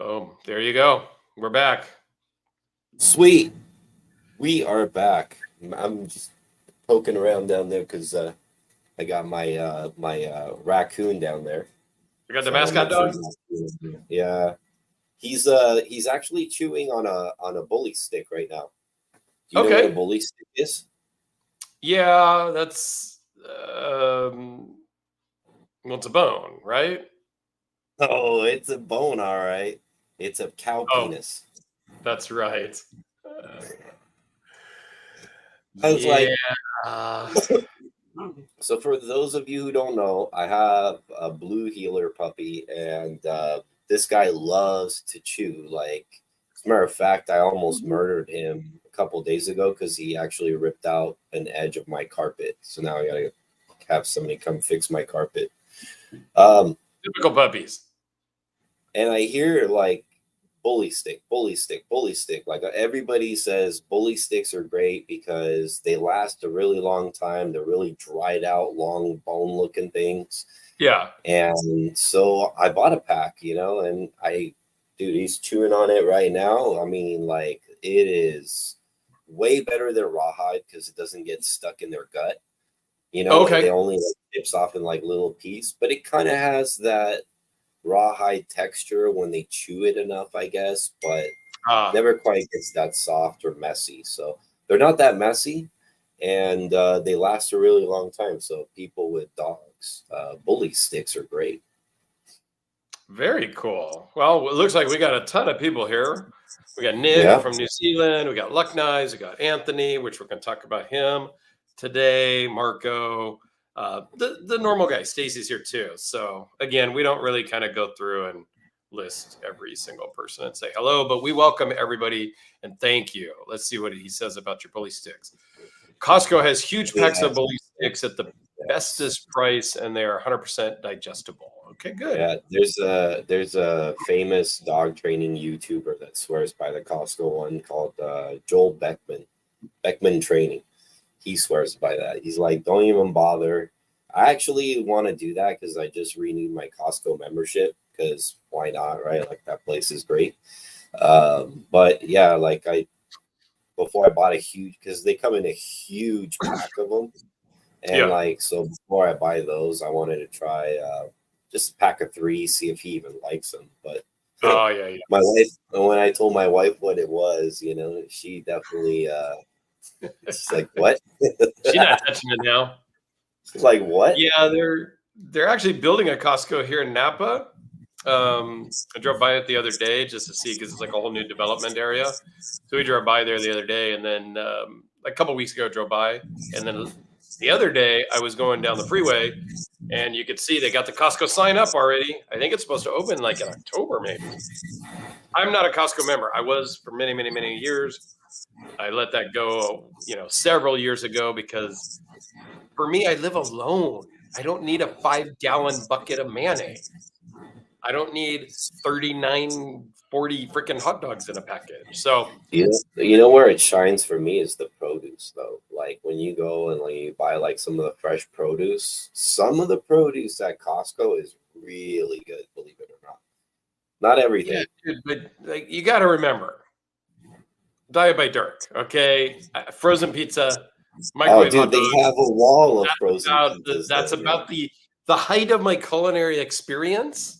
Boom. There you go. We're back. Sweet. We are back. I'm just poking around down there because I got my raccoon down there. We got the So I want to mascot make sure dog. he's not chewing. Yeah, he's actually chewing on a bully stick right now. Do you know what a Okay. bully stick is? Yeah, that's well, it's a bone, right? Oh, it's a bone, all right. It's a cow Oh, penis. that's right. Uh, I was like, yeah. so for those of you who don't know, I have a blue heeler puppy, and this guy loves to chew. Like, as a matter of fact, I almost murdered him a couple days ago because he actually ripped out an edge of my carpet. So now I gotta have somebody come fix my carpet. Um, Typical puppies. and I hear like bully stick, bully stick, bully stick. Like everybody says, bully sticks are great because they last a really long time. They're really dried out, long bone looking things. Yeah. And so I bought a pack, and dude, he's chewing on it right now. I mean, like it is way better than rawhide because it doesn't get stuck in their gut. It Okay. only like dips off in like little piece, but it kind of has that rawhide texture when they chew it enough, I guess, but Ah, never quite gets that soft or messy. So they're not that messy, and they last a really long time. So people with dogs, bully sticks are great. very cool. Well, it looks like we got a ton of people here. We got Nick Yeah. from New Zealand. We got Lucknies. We got Anthony, which we're going to talk about him today. Marco, the normal guy. Stacy's here too. So again, we don't really kind of go through and list every single person and say hello, but we welcome everybody and thank you. Let's see what he says about your bully sticks. Costco has huge packs of bully sticks at the bestest price, and they are 100% digestible. Okay, good. Yeah, there's a famous dog training YouTuber that swears by the Costco one called Joel Beckman Training. He swears by that. He's like, don't even bother. I actually want to do that because I just renewed my Costco membership because why not, right? Like that place is great. But yeah, like before I bought a huge because they come in a huge pack of them, and Yeah. like so before I buy those, I wanted to try just a pack of three, see if he even likes them. But Oh, yeah, yeah. my wife, when I told my wife what it was, she definitely she's like, what? She's not touching it now. She's like, what? Yeah, they're actually building a Costco here in Napa. I drove by it the other day just to see because it's like a whole new development area. So we drove by there the other day, and then a couple weeks ago, I drove by, and then the other day I was going down the freeway, and you could see they got the Costco sign up already. I think it's supposed to open like in October, maybe. I'm not a Costco member. I was for many, many, many years. I let that go, several years ago because for me, I live alone. I don't need a 5-gallon bucket of mayonnaise. I don't need 39, 40 freaking hot dogs in a package. So, You know where it shines for me is the produce though. Like when you go and like you buy like some of the fresh produce, some of the produce at Costco is really good, believe it or not. Not yeah, everything. dude, but like you got to remember Diet by Dirk, okay? Frozen pizza, Oh, microwave dude, hot they dog. have a wall of That's frozen about the, pizzas that's there, man. about the height of my culinary experience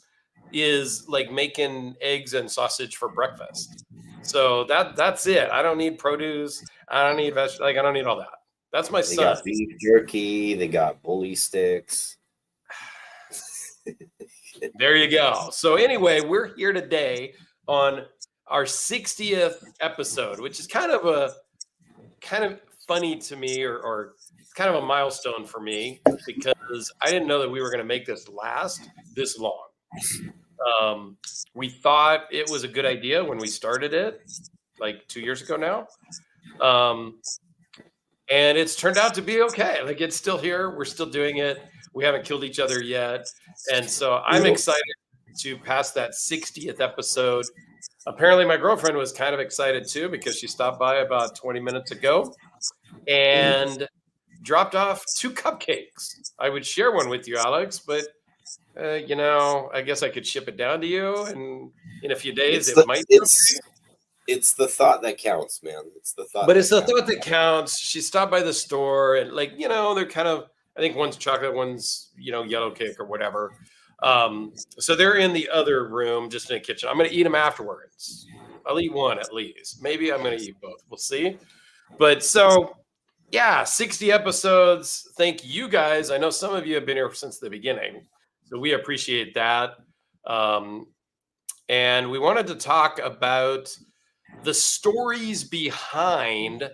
is like making eggs and sausage for breakfast. So that's it. I don't need produce. I don't need vegetables. Like I don't need all that. That's my They got son. beef jerky. They got bully sticks. There you go. So anyway, we're here today on our 60th episode, which is kind of funny to me, or it's kind of a milestone for me because I didn't know that we were going to make this last this long. We thought it was a good idea when we started it like 2 years ago now. And it's turned out to be okay. Like it's still here. We're still doing it. We haven't killed each other yet. And so I'm Nope. excited to pass that 60th episode. Apparently, my girlfriend was kind of excited too because she stopped by about 20 minutes ago and dropped off 2 cupcakes. I would share one with you, Alex, but I guess I could ship it down to you, and in a few days It's it the might be it's okay. it's the thought that counts, man. It's the thought But it's that the counts. thought that counts. She stopped by the store, and they're kind of. I think one's chocolate, one's yellow cake or whatever. So they're in the other room, just in the kitchen. I'm going to eat them afterwards. I'll eat one at least. Maybe I'm going to eat both. We'll see. But so yeah, 60 episodes. Thank you guys. I know some of you have been here since the beginning, so we appreciate that. Um, and we wanted to talk about the stories behind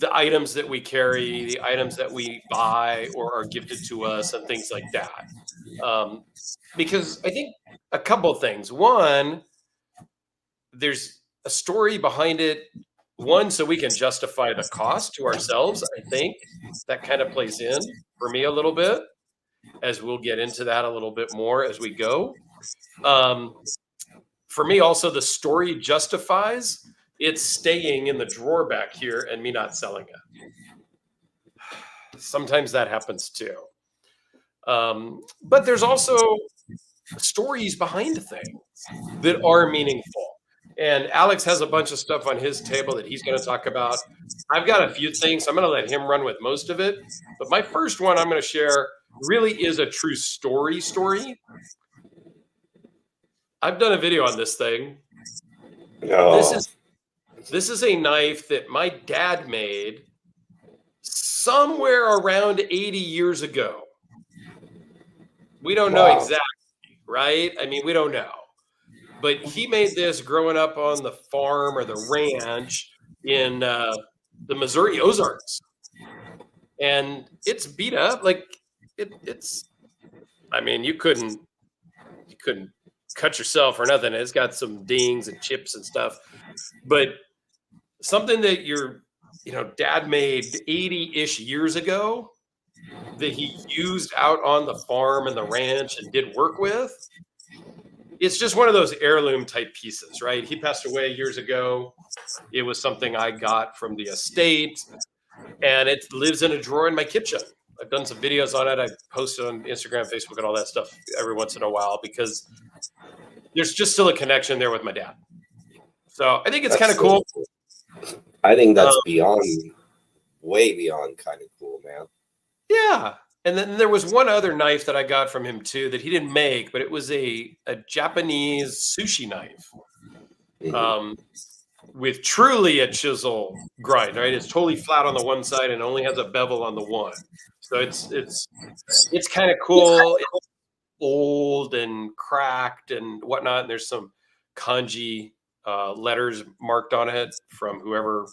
the items that we carry, the items that we buy or are gifted to us, and things like that. Because I think a couple of things. One, there's a story behind it. One, so we can justify the cost to ourselves. I think that kind of plays in for me a little bit, as we'll get into that a little bit more as we go. For me, also, the story justifies it's staying in the drawer back here and me not selling it. Sometimes that happens too. But there's also stories behind things that are meaningful. And Alex has a bunch of stuff on his table that he's going to talk about. I've got a few things. I'm going to let him run with most of it. But my first one I'm going to share really is a true story. I've done a video on this thing. No. This is a knife that my dad made somewhere around 80 years ago. We don't know exactly, right? I mean, we don't know. But he made this growing up on the farm or the ranch in the Missouri Ozarks. And it's beat up. Like it's I mean, you couldn't cut yourself or nothing. It's got some dings and chips and stuff. But something that your dad made 80-ish years ago that he used out on the farm and the ranch and did work with. It's just one of those heirloom type pieces, right? He passed away years ago. It was something I got from the estate, and it lives in a drawer in my kitchen. I've done some videos on it. I posted on Instagram, Facebook, and all that stuff every once in a while because there's just still a connection there with my dad. So I think it's kind of cool. I think that's way beyond kind of cool, man. Yeah. And then there was one other knife that I got from him too that he didn't make, but it was a Japanese sushi knife with truly a chisel grind, right? It's totally flat on the one side and only has a bevel on the one. So it's kind of cool. It's old and cracked and whatnot. And there's some kanji letters marked on it from whoever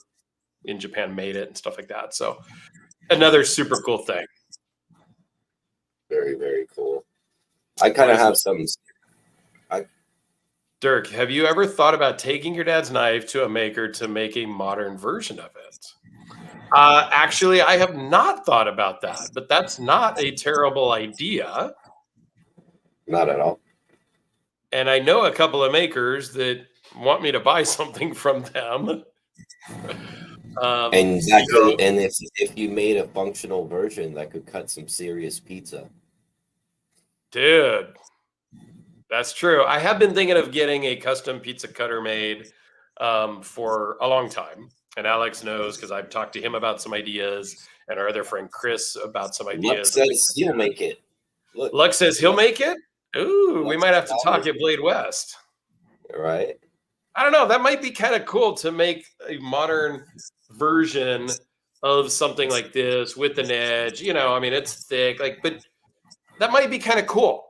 in Japan made it and stuff like that. So another super cool thing. Very, very cool. I kind of have some. Dirk, have you ever thought about taking your dad's knife to a maker to make a modern version of it? Actually, I have not thought about that, but that's not a terrible idea. Not at all. And I know a couple of makers that want me to buy something from them. And that could, and if you made a functional version, that could cut some serious pizza. Dude, that's true. I have been thinking of getting a custom pizza cutter made for a long time. And Alex knows because I've talked to him about some ideas and our other friend Chris about some ideas. Luck says he'll make it. Luck says he'll make it? Ooh, we might have to talk at Blade West. Right. I don't know. That might be kind of cool to make a modern version of something like this with an edge. I mean, it's thick, but that might be kind of cool.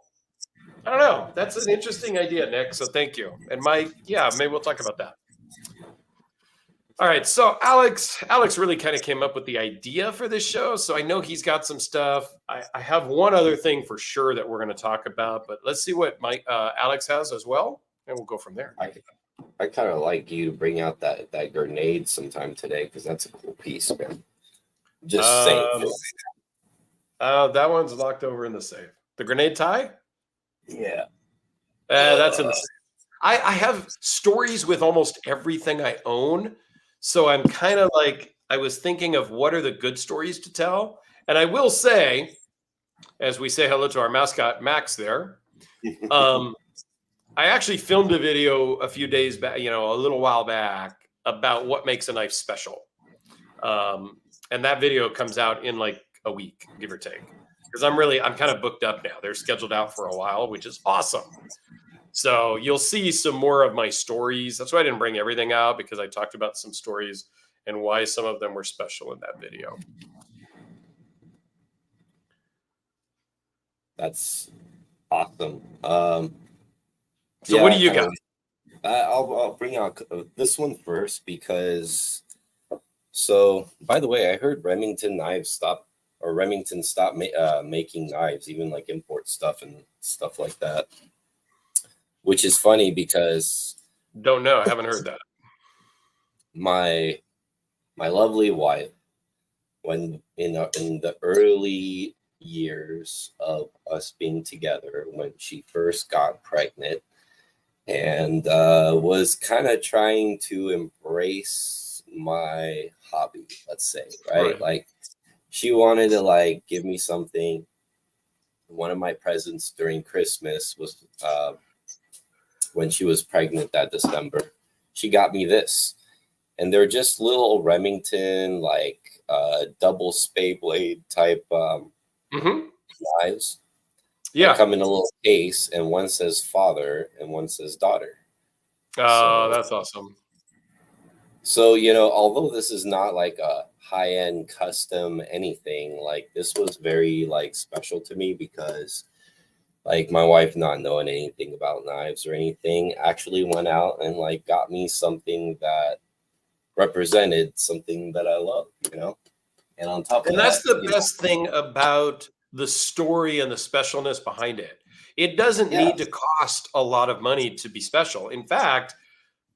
I don't know. That's an interesting idea, Nick. So thank you. And maybe we'll talk about that. All right. So Alex really kind of came up with the idea for this show. So I know he's got some stuff. I have one other thing for sure that we're going to talk about, but let's see what Alex has as well. And we'll go from there. I kind of like you to bring out that grenade sometime today because that's a cool piece, man. Just saying. That one's locked over in the safe. The grenade tie? Yeah. That's in the safe. I have stories with almost everything I own. So I'm kind of I was thinking of what are the good stories to tell. And I will say, as we say hello to our mascot, Max there. I actually filmed a video a few days back, a little while back, about what makes a knife special. And that video comes out in like a week, give or take. Because I'm kind of booked up now. They're scheduled out for a while, which is awesome. So you'll see some more of my stories. That's why I didn't bring everything out, because I talked about some stories and why some of them were special in that video. That's awesome. So what do you got? I'll bring out this one first because. So, by the way, I heard Remington stopped making knives, even like import stuff and stuff like that. Which is funny because don't know, I haven't heard that. My lovely wife, when in the early years of us being together, when she first got pregnant and was kind of trying to embrace my hobby, let's say, right? Like she wanted to like give me something. One of my presents during Christmas was when she was pregnant that December. She got me this, and they're just little Remington like double spay blade type knives. Yeah, they come in a little case, and one says father and one says daughter. Oh, that's awesome. So, although this is not like a high-end custom anything, like this was very like special to me because like my wife, not knowing anything about knives or anything, actually went out and like got me something that represented something that I love, And on top of that, and that's the best thing about the story and the specialness behind it. It doesn't need to cost a lot of money to be special. In fact,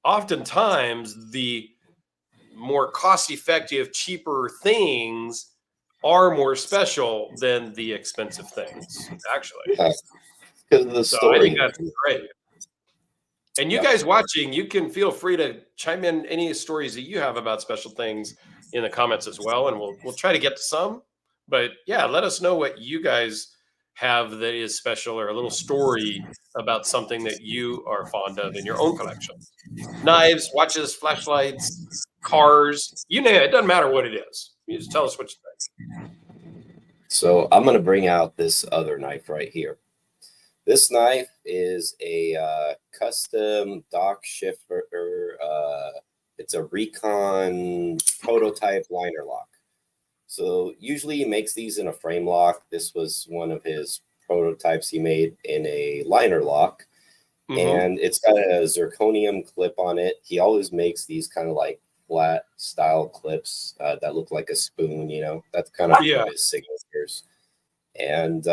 oftentimes the more cost-effective, cheaper things are more special than the expensive things, actually. Because of the story. I think that's great. And you guys watching, you can feel free to chime in any stories that you have about special things in the comments as well, and we'll try to get to some. But yeah, let us know what you guys have that is special, or a little story about something that you are fond of in your own collection. Knives, watches, flashlights, cars, you name it. It doesn't matter what it is. You just tell us what you think. So I'm going to bring out this other knife right here. This knife is a custom Doc shifter. It's a Recon prototype liner lock. So usually he makes these in a frame lock. This was one of his prototypes he made in a liner lock. And it's got a zirconium clip on it. He always makes these kind of like flat style clips that look like a spoon, That's kind of one of his signatures. And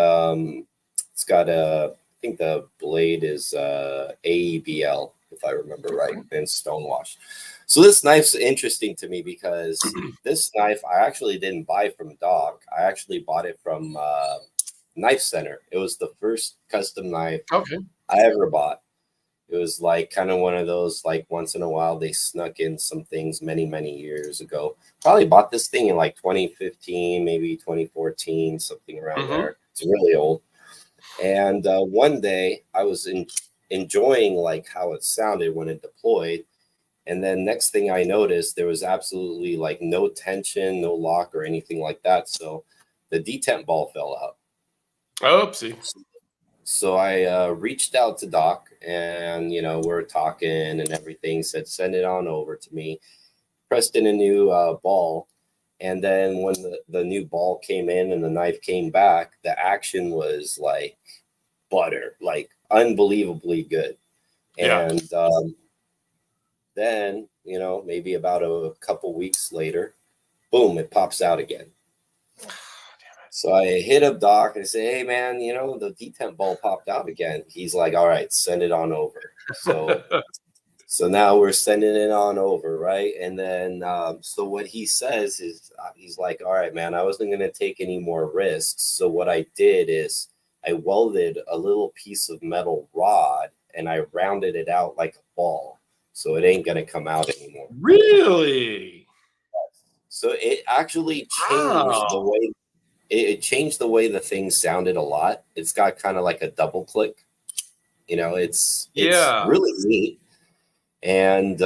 it's got I think the blade is AEBL, if I remember right, and stonewashed. So this knife's interesting to me because this knife I actually didn't buy from Doc. I actually bought it from Knife Center. It was the first custom knife I ever bought. It was like kind of one of those, like once in a while they snuck in some things many, many years ago. Probably bought this thing in like 2015, maybe 2014, something around there. It's really old. And one day I was enjoying like how it sounded when it deployed. And then next thing I noticed, there was absolutely like no tension, no lock or anything like that. So the detent ball fell out. Oopsie. So I reached out to Doc and, we're talking and everything, said, send it on over to me, pressed in a new ball. And then when the new ball came in and the knife came back, the action was like butter, like unbelievably good. And then, maybe about a couple weeks later, boom, it pops out again. So I hit up Doc and say, hey, man, the detent ball popped out again. He's like, all right, send it on over. So now we're sending it on over, right? And then so what he says is he's like, all right, man, I wasn't going to take any more risks. So what I did is I welded a little piece of metal rod and I rounded it out like a ball. So it ain't going to come out anymore. Really? So it actually changed the way. it changed the way the thing sounded a lot. It's got kind of like a double click. You know, it's Yeah. really neat, and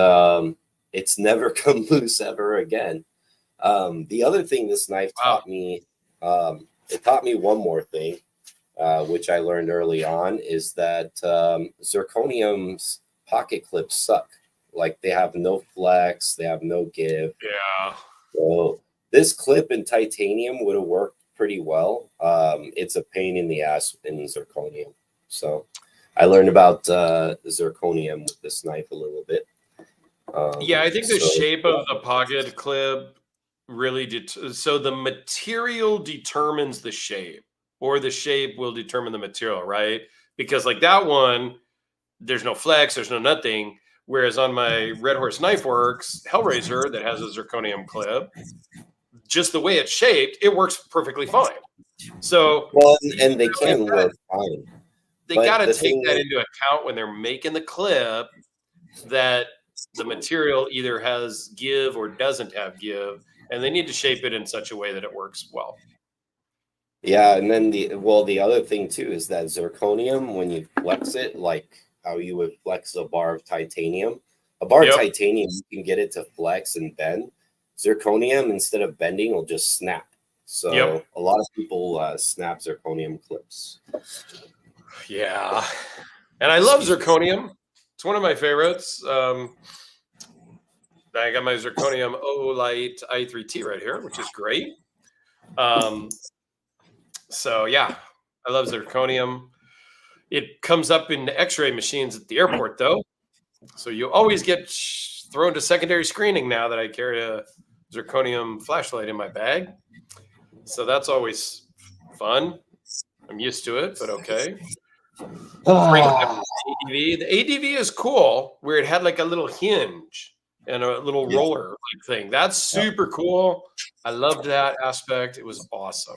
it's never come loose ever again. The other thing this knife Wow. taught me, it taught me one more thing, which I learned early on, is that zirconium's pocket clips suck. Like they have no flex, they have no give. Yeah. So this clip in titanium would have worked pretty well. It's a pain in the ass in zirconium. So I learned about zirconium with this knife a little bit. Yeah, I think the shape of the pocket clip really so the material determines the shape, or the shape will determine the material, right? Because like that one, there's no flex, there's no nothing. Whereas on my Red Horse Knife Works Hellraiser that has a zirconium clip, just the way it's shaped, it works perfectly fine. So well, and they can work fine. They got to take that into account when they're making the clip, that the material either has give or doesn't have give, and they need to shape it in such a way that it works well. Yeah, and then the other thing too is that zirconium, when you flex it, like how you would flex a bar of titanium, of titanium, you can get it to flex and bend. Zirconium, instead of bending, will just snap. So a lot of people snap zirconium clips. Yeah, and I love zirconium. It's one of my favorites. I got my zirconium Olight i3T right here, which is great. So yeah, I love zirconium. It comes up in X-ray machines at the airport, though, so you always get thrown to secondary screening now that I carry a zirconium flashlight in my bag. So that's always fun. I'm used to it, but okay. The ADV is cool, where it had like a little hinge and a little roller thing. That's super cool. I loved that aspect. It was awesome.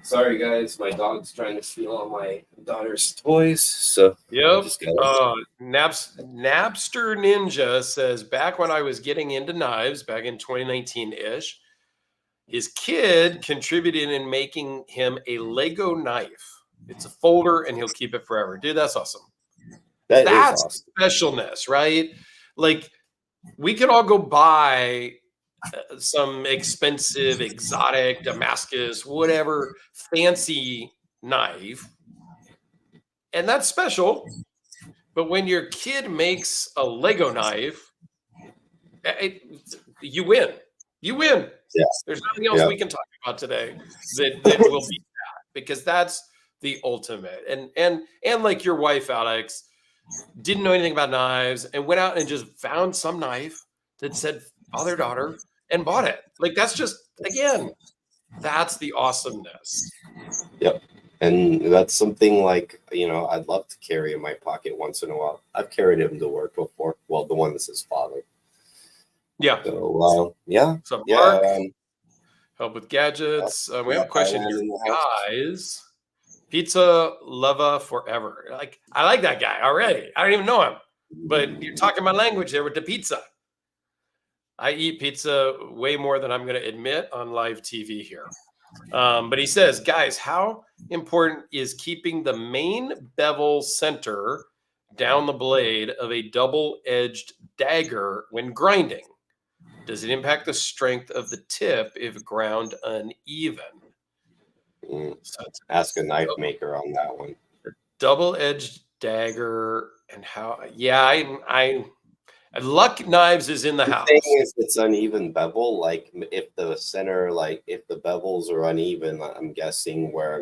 Sorry, guys, my dog's trying to steal all my daughter's toys. So Napster Ninja says, back when I was getting into knives back in 2019-ish, his kid contributed in making him a Lego knife. It's a folder and he'll keep it forever. Dude, that's awesome. That's awesome. Specialness, right? Like, we can all go buy some expensive, exotic, Damascus, whatever, fancy knife, and that's special. But when your kid makes a Lego knife, you win. You win. Yeah. There's nothing else we can talk about today that will be that, because that's the ultimate. And like your wife, Alex, didn't know anything about knives and went out and just found some knife that said father, daughter, and bought it. Like, that's just, again, that's the awesomeness. Yep. And that's something like, you know, I'd love to carry in my pocket once in a while. I've carried him to work before. Well, the one that says father. Yeah. So, yeah. So, Mark, help with gadgets. We have a question here. Guys, Pizza Lava Forever. Like, I like that guy already. I don't even know him, but you're talking my language there with the pizza. I eat pizza way more than I'm going to admit on live TV here. But he says, guys, how important is keeping the main bevel center down the blade of a double-edged dagger when grinding? Does it impact the strength of the tip if ground uneven? So ask a knife maker on that one. Double-edged dagger and how? Yeah, I Luck Knives is in the house. The thing is, it's uneven bevel. Like if the center, like if the bevels are uneven, I'm guessing where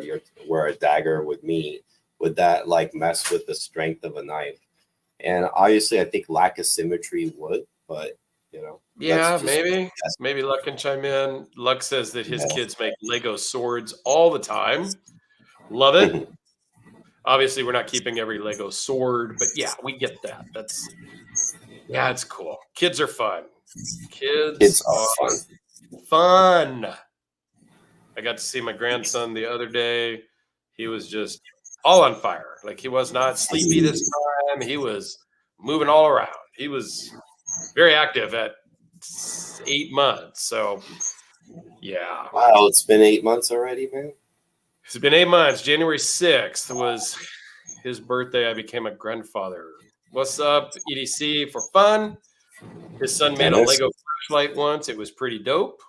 a dagger would meet, would that like mess with the strength of a knife? And obviously, I think lack of symmetry would, but you know. Yeah, maybe Luck can chime in. Luck says that his kids make Lego swords all the time. Love it. Obviously, we're not keeping every Lego sword, but yeah, we get that. It's cool. Kids are fun. Kids are fun. I got to see my grandson the other day. He was just all on fire. Like, he was not sleepy this time. He was moving all around. He was very active at 8 months. So Yeah. Wow, it's been 8 months already, man. It's been 8 months. January 6th was his birthday. I became a grandfather. What's up, EDC? For fun. His son made a Dennis? Lego flashlight once. It was pretty dope.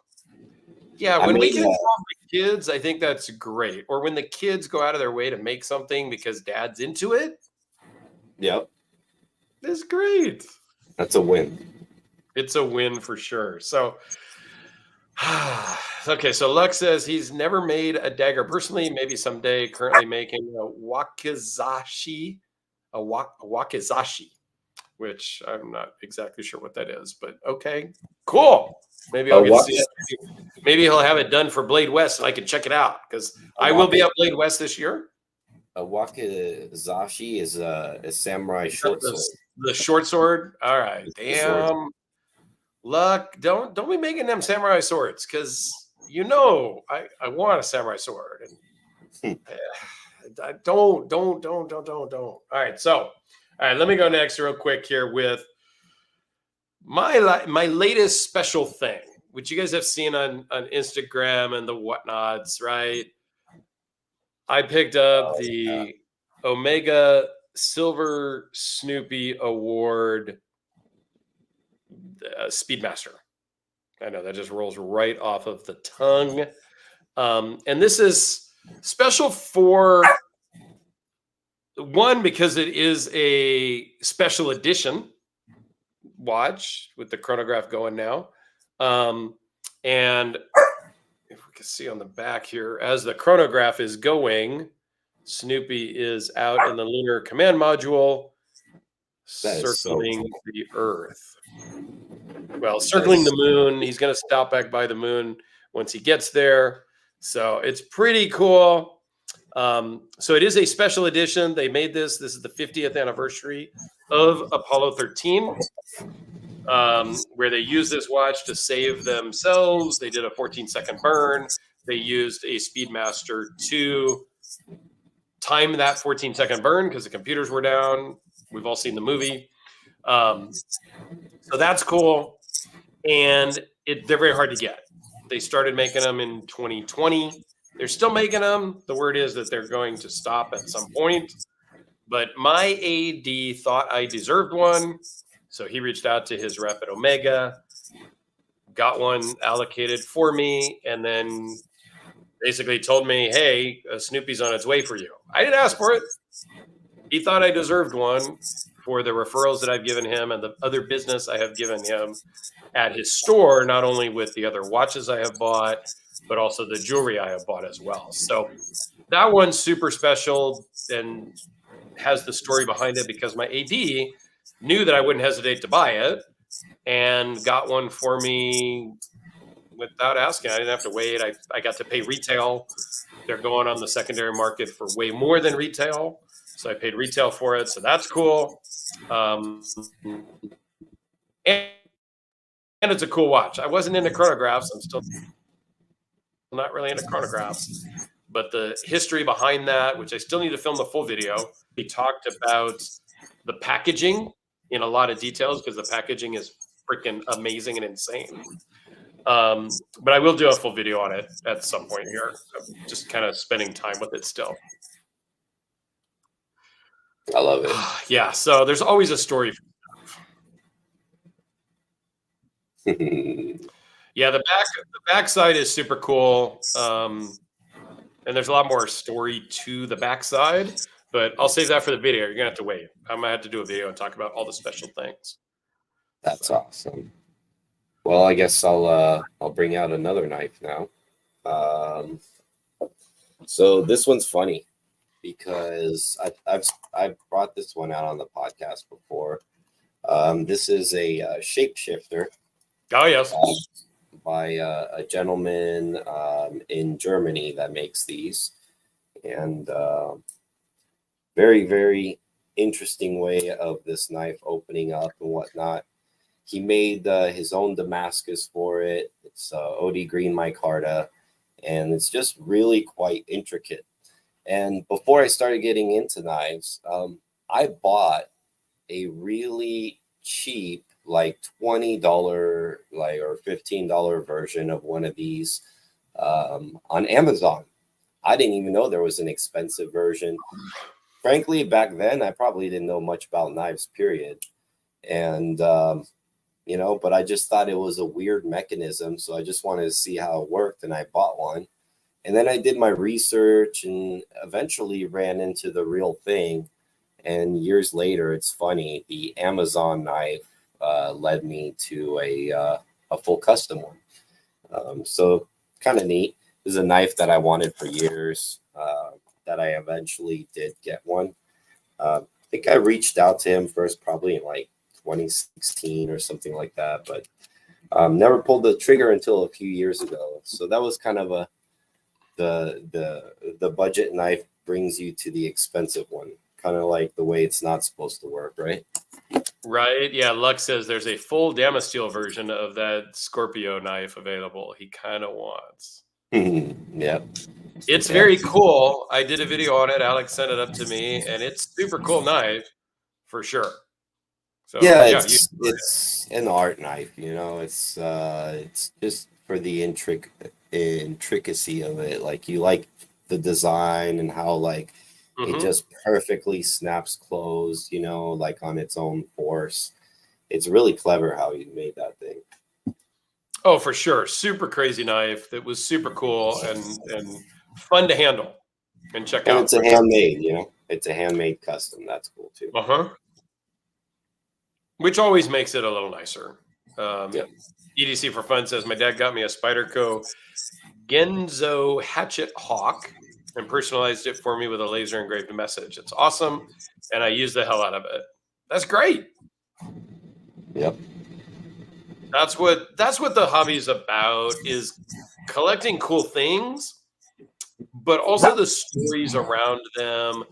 Yeah, I when we made can involve the kids, I think that's great. Or when the kids go out of their way to make something because dad's into it, Yep, it's great. that's a win. It's a win for sure. So, okay. So Lux says he's never made a dagger personally. Maybe someday. Currently making a wakizashi, which I'm not exactly sure what that is, but okay, cool. Maybe I'll get to see it. Maybe he'll have it done for Blade West and I can check it out because I will be at Blade West this year. A wakizashi is a samurai short sword. The short sword. All right. Damn. Luck. Don't be making them samurai swords because I want a samurai sword. And don't. All right. So, all right. Let me go next real quick here with my latest special thing, which you guys have seen on Instagram and the whatnots, right? I picked up the Omega Silver Snoopy Award Speedmaster. I know that just rolls right off of the tongue. And this is special for one, because it is a special edition watch with the chronograph going now. And if we can see on the back here, as the chronograph is going, Snoopy is out in the lunar command module circling the Earth. Well, circling the moon. He's going to stop back by the moon once he gets there. So it's pretty cool. So it is a special edition. They made this. This is the 50th anniversary of Apollo 13, where they used this watch to save themselves. They did a 14-second burn. They used a Speedmaster to time that 14-second burn because the computers were down. We've all seen the movie. So that's cool. And they're very hard to get. They started making them in 2020. They're still making them. The word is that they're going to stop at some point. But my AD thought I deserved one. So he reached out to his rep at Omega, got one allocated for me, and then basically told me, hey, Snoopy's on its way for you. I didn't ask for it. He thought I deserved one for the referrals that I've given him and the other business I have given him at his store, not only with the other watches I have bought, but also the jewelry I have bought as well. So that one's super special and has the story behind it because my AD knew that I wouldn't hesitate to buy it and got one for me without asking. I didn't have to wait. I got to pay retail. They're going on the secondary market for way more than retail. So I paid retail for it. So that's cool. And it's a cool watch. I wasn't into chronographs. I'm still not really into chronographs. But the history behind that, which I still need to film the full video, we talked about the packaging in a lot of details because the packaging is freaking amazing and insane. But I will do a full video on it at some point here. I'm just kind of spending time with it still. I love it. Yeah, so there's always a story. Yeah, the backside is super cool. And there's a lot more story to the backside, but I'll save that for the video. You're gonna have to wait. I'm gonna have to do a video and talk about all the special things. That's awesome. Well, I guess I'll bring out another knife now. So this one's funny because I've brought this one out on the podcast before. This is a shapeshifter. Oh yes. By a gentleman in Germany that makes these, and very, very interesting way of this knife opening up and whatnot. He made his own Damascus for it. It's OD Green micarta, and it's just really quite intricate. And before I started getting into knives, I bought a really cheap like $20 like or $15 version of one of these on Amazon. I didn't even know there was an expensive version. Frankly, back then I probably didn't know much about knives, period. And you know, but I just thought it was a weird mechanism, so I just wanted to see how it worked, and I bought one. And then I did my research and eventually ran into the real thing. And years later, it's funny, the Amazon knife led me to a full custom one. So kind of neat. This is a knife that I wanted for years, that I eventually did get one. I think I reached out to him first probably in like 2016 or something like that, but never pulled the trigger until a few years ago. So that was kind of the budget knife brings you to the expensive one, kind of like the way it's not supposed to work, right? Right. Yeah. Luck says there's a full Damasteel version of that Scorpio knife available. He kind of wants. Yeah. It's very cool. I did a video on it. Alex sent it up to me, and it's super cool knife for sure. So yeah, it's an art knife, you know. It's just for the intricacy of it. Like you like the design and how like it just perfectly snaps closed, you know, like on its own force. It's really clever how you made that thing. Oh, for sure. Super crazy knife that was super cool and fun to handle and check out. And it's a handmade, you know. It's a handmade custom. That's cool too. Which always makes it a little nicer. EDC for Fun says, my dad got me a Spyderco Genzo Hatchet Hawk and personalized it for me with a laser engraved message. It's awesome, and I use the hell out of it. That's great. Yep. That's what the hobby is about, is collecting cool things, but also the stories around them,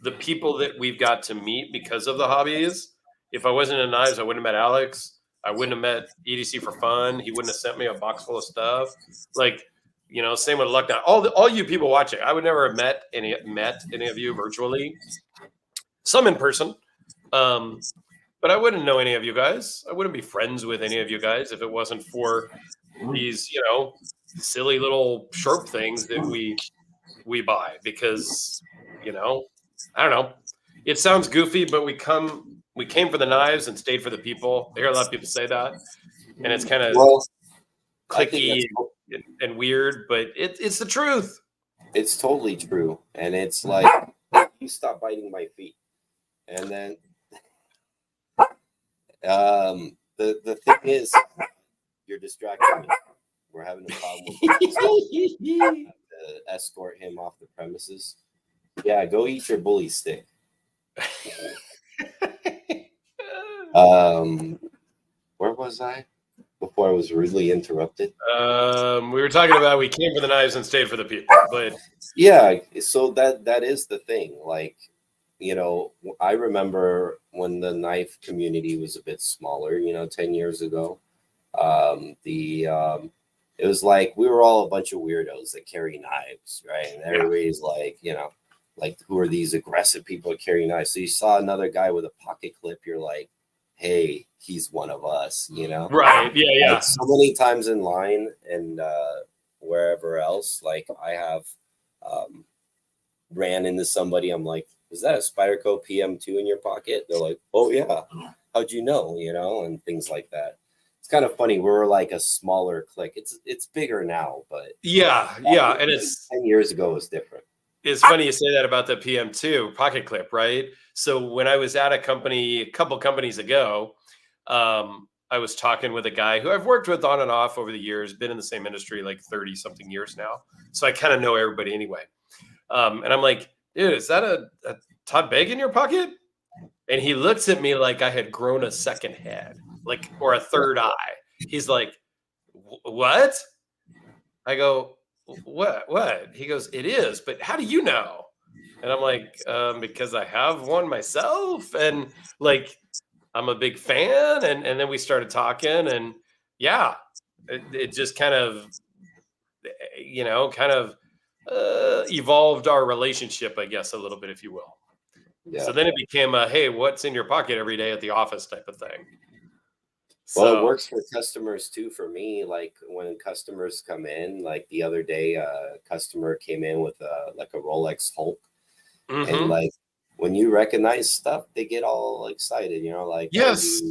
the people that we've got to meet because of the hobbies. If I wasn't in knives, I wouldn't have met Alex. I wouldn't have met EDC for Fun. He wouldn't have sent me a box full of stuff. Like, you know, same with Luck. Now, all you people watching, I would never have met any of you virtually. Some in person. But I wouldn't know any of you guys. I wouldn't be friends with any of you guys if it wasn't for these, you know, silly little sharp things that we buy because, you know, I don't know. It sounds goofy, but we came for the knives and stayed for the people. I hear a lot of people say that, and it's kind of clicky and weird, but it's the truth. It's totally true, and it's like you stop biting my feet, and then the thing is, you're distracting me. We're having a problem with to escort him off the premises. Yeah, go eat your bully stick. Where was I before I was rudely interrupted? We were talking about we came for the knives and stayed for the people, but yeah, so that is the thing. Like, you know, I remember when the knife community was a bit smaller, you know, 10 years ago. It was like we were all a bunch of weirdos that carry knives, right? And everybody's like, you know, like, who are these aggressive people that carry knives? So you saw another guy with a pocket clip, you're like, hey, he's one of us, you know? Right. Yeah. Like, so many times in line and wherever else, like I have ran into somebody, I'm like, is that a Spyderco PM2 in your pocket? They're like, oh yeah, how'd you know? You know, and things like that. It's kind of funny. We're like a smaller clique. It's bigger now, but yeah, and it's 10 years ago was different. It's funny you say that about the PM2 pocket clip, right? So when I was at a couple companies ago, I was talking with a guy who I've worked with on and off over the years, been in the same industry like 30 something years now. So I kind of know everybody anyway. And I'm like, dude, is that a Todd Begg in your pocket? And he looks at me like I had grown a second head, like, or a third eye. He's like, what? I go, what? He goes, it is, but how do you know? And I'm like, because I have one myself, and like, I'm a big fan. And then we started talking, and yeah, it just kind of, you know, evolved our relationship, I guess, a little bit, if you will. Yeah. So then it became a, hey, what's in your pocket every day at the office type of thing. Well, it So, works for customers too. For me, like when customers come in, like the other day, a customer came in with a Rolex Hulk, and mhm. like when you recognize stuff, they get all excited. Like, oh, Yes.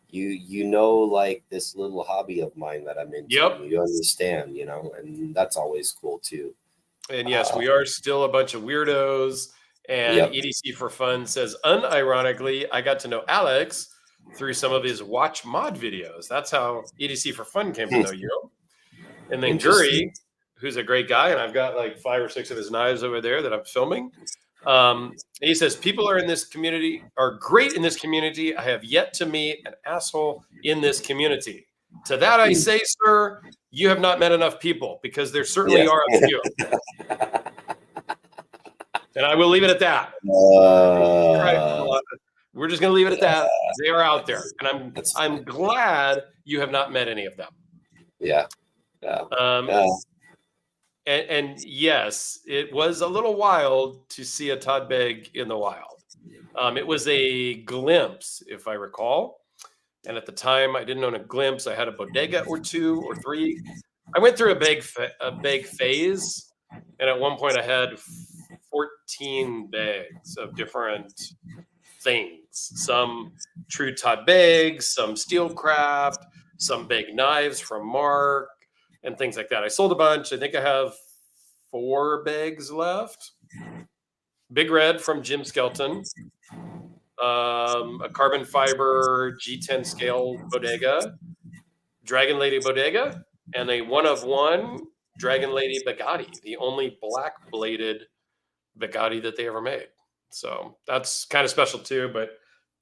you know, like this little hobby of mine that I'm into. Yep. You understand, and that's always cool too. And yes, Uh, we are still a bunch of weirdos. And yep. EDC for Fun says, unironically, I got to know Alex through some of his watch mod videos. That's how EDC for Fun came to know you. And then Interesting. Guri, who's a great guy, and I've got like 5 or 6 of his knives over there that I'm filming. He says, people are in this community, are great in this community. I have yet to meet an asshole in this community. To that I say, sir, you have not met enough people, because there certainly Yeah. are a few. And I will leave it at that. We're just going to leave it at that. They are out there, and I'm glad you have not met any of them. Yeah. And yes, it was a little wild to see a Todd Begg in the wild. It was a glimpse, if I recall. And at the time, I didn't own a glimpse. I had a bodega or 2 or 3. I went through a bag phase, and at one point I had 14 bags of different things. Some true Todd Beggs, some Steelcraft, some big knives from Mark, and things like that. I sold a bunch. I think I have 4 bags left. Big Red from Jim Skelton, a carbon fiber G10 scale bodega, Dragon Lady bodega, and a 1-of-1 Dragon Lady Bugatti, the only black bladed Bugatti that they ever made. So that's kind of special too, but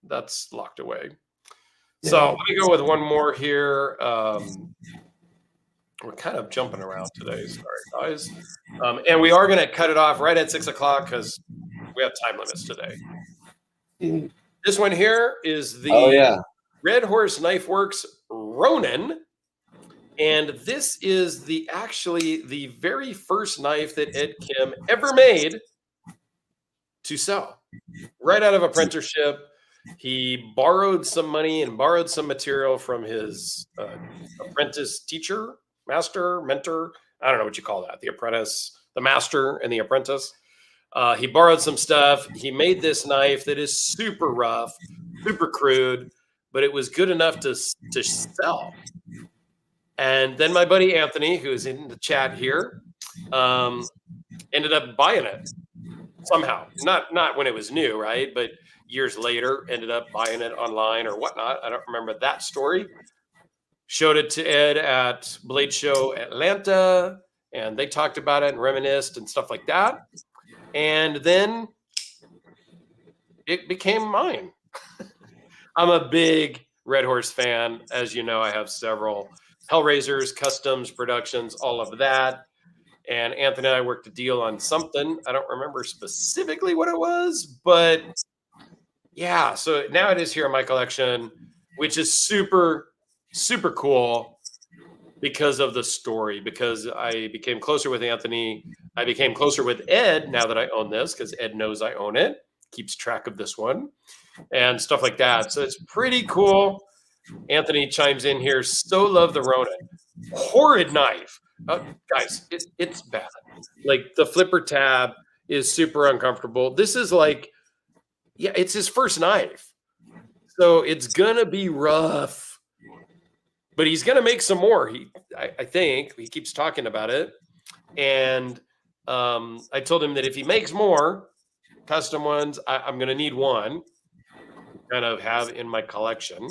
that's locked away. Yeah. So let me go with one more here. We're kind of jumping around today. Sorry, guys. And we are going to cut it off right at 6 o'clock because we have time limits today. Mhm. This one here is the yeah. Red Horse Knife Works Ronin. And this is actually the very first knife that Ed Kim ever made to sell. Right out of apprenticeship, he borrowed some money and borrowed some material from his apprentice teacher, master, mentor. I don't know what you call that. The apprentice, the master, and the apprentice. He borrowed some stuff. He made this knife that is super rough, super crude, but it was good enough to sell. And then my buddy Anthony, who is in the chat here, ended up buying it somehow. Not when it was new, right? But years later, ended up buying it online or whatnot. I don't remember that story. Showed it to Ed at Blade Show Atlanta, and they talked about it and reminisced and stuff like that. And then it became mine. I'm a big Red Horse fan. As you know, I have several Hellraisers, customs, productions, all of that. And Anthony and I worked a deal on something. I don't remember specifically what it was, but yeah. So now it is here in my collection, which is super, super cool because of the story, because I became closer with Anthony. I became closer with Ed now that I own this, because Ed knows I own it, keeps track of this one and stuff like that. So it's pretty cool. Anthony chimes in here. So love the Ronin. Horrid knife. Guys, it's bad. Like the flipper tab is super uncomfortable. This is like, yeah, it's his first knife. So it's going to be rough. But he's going to make some more. I think. He keeps talking about it. And I told him that if he makes more custom ones, I'm going to need one to kind of have in my collection.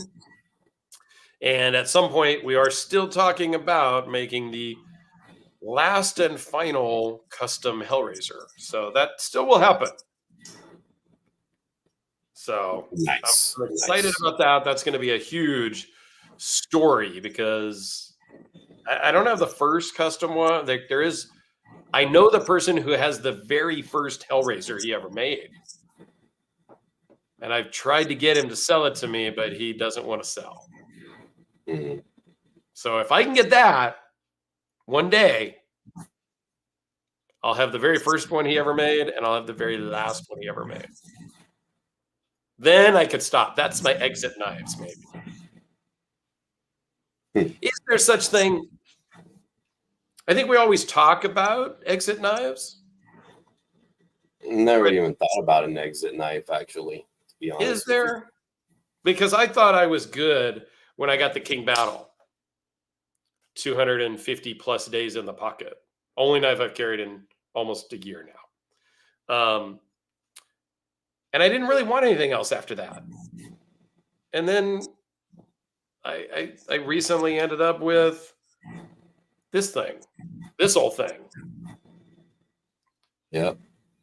And at some point, we are still talking about making the last and final custom Hellraiser. So that still will happen. So Nice. I'm excited about that. That's going to be a huge story, because I don't have the first custom one. There is, I know the person who has the very first Hellraiser he ever made. And I've tried to get him to sell it to me, but he doesn't want to sell. Mhm. So if I can get that one day, I'll have the very first one he ever made, and I'll have the very last one he ever made. Then I could stop. That's my exit knives, maybe. Is there such thing? I think we always talk about exit knives. Never But even thought about an exit knife, actually, to be honest. is there? Because I thought I was good when I got the King Battle. 250 plus days in the pocket. Only knife I've carried in almost a year now. And I didn't really want anything else after that. And then I recently ended up with this whole thing. Yep.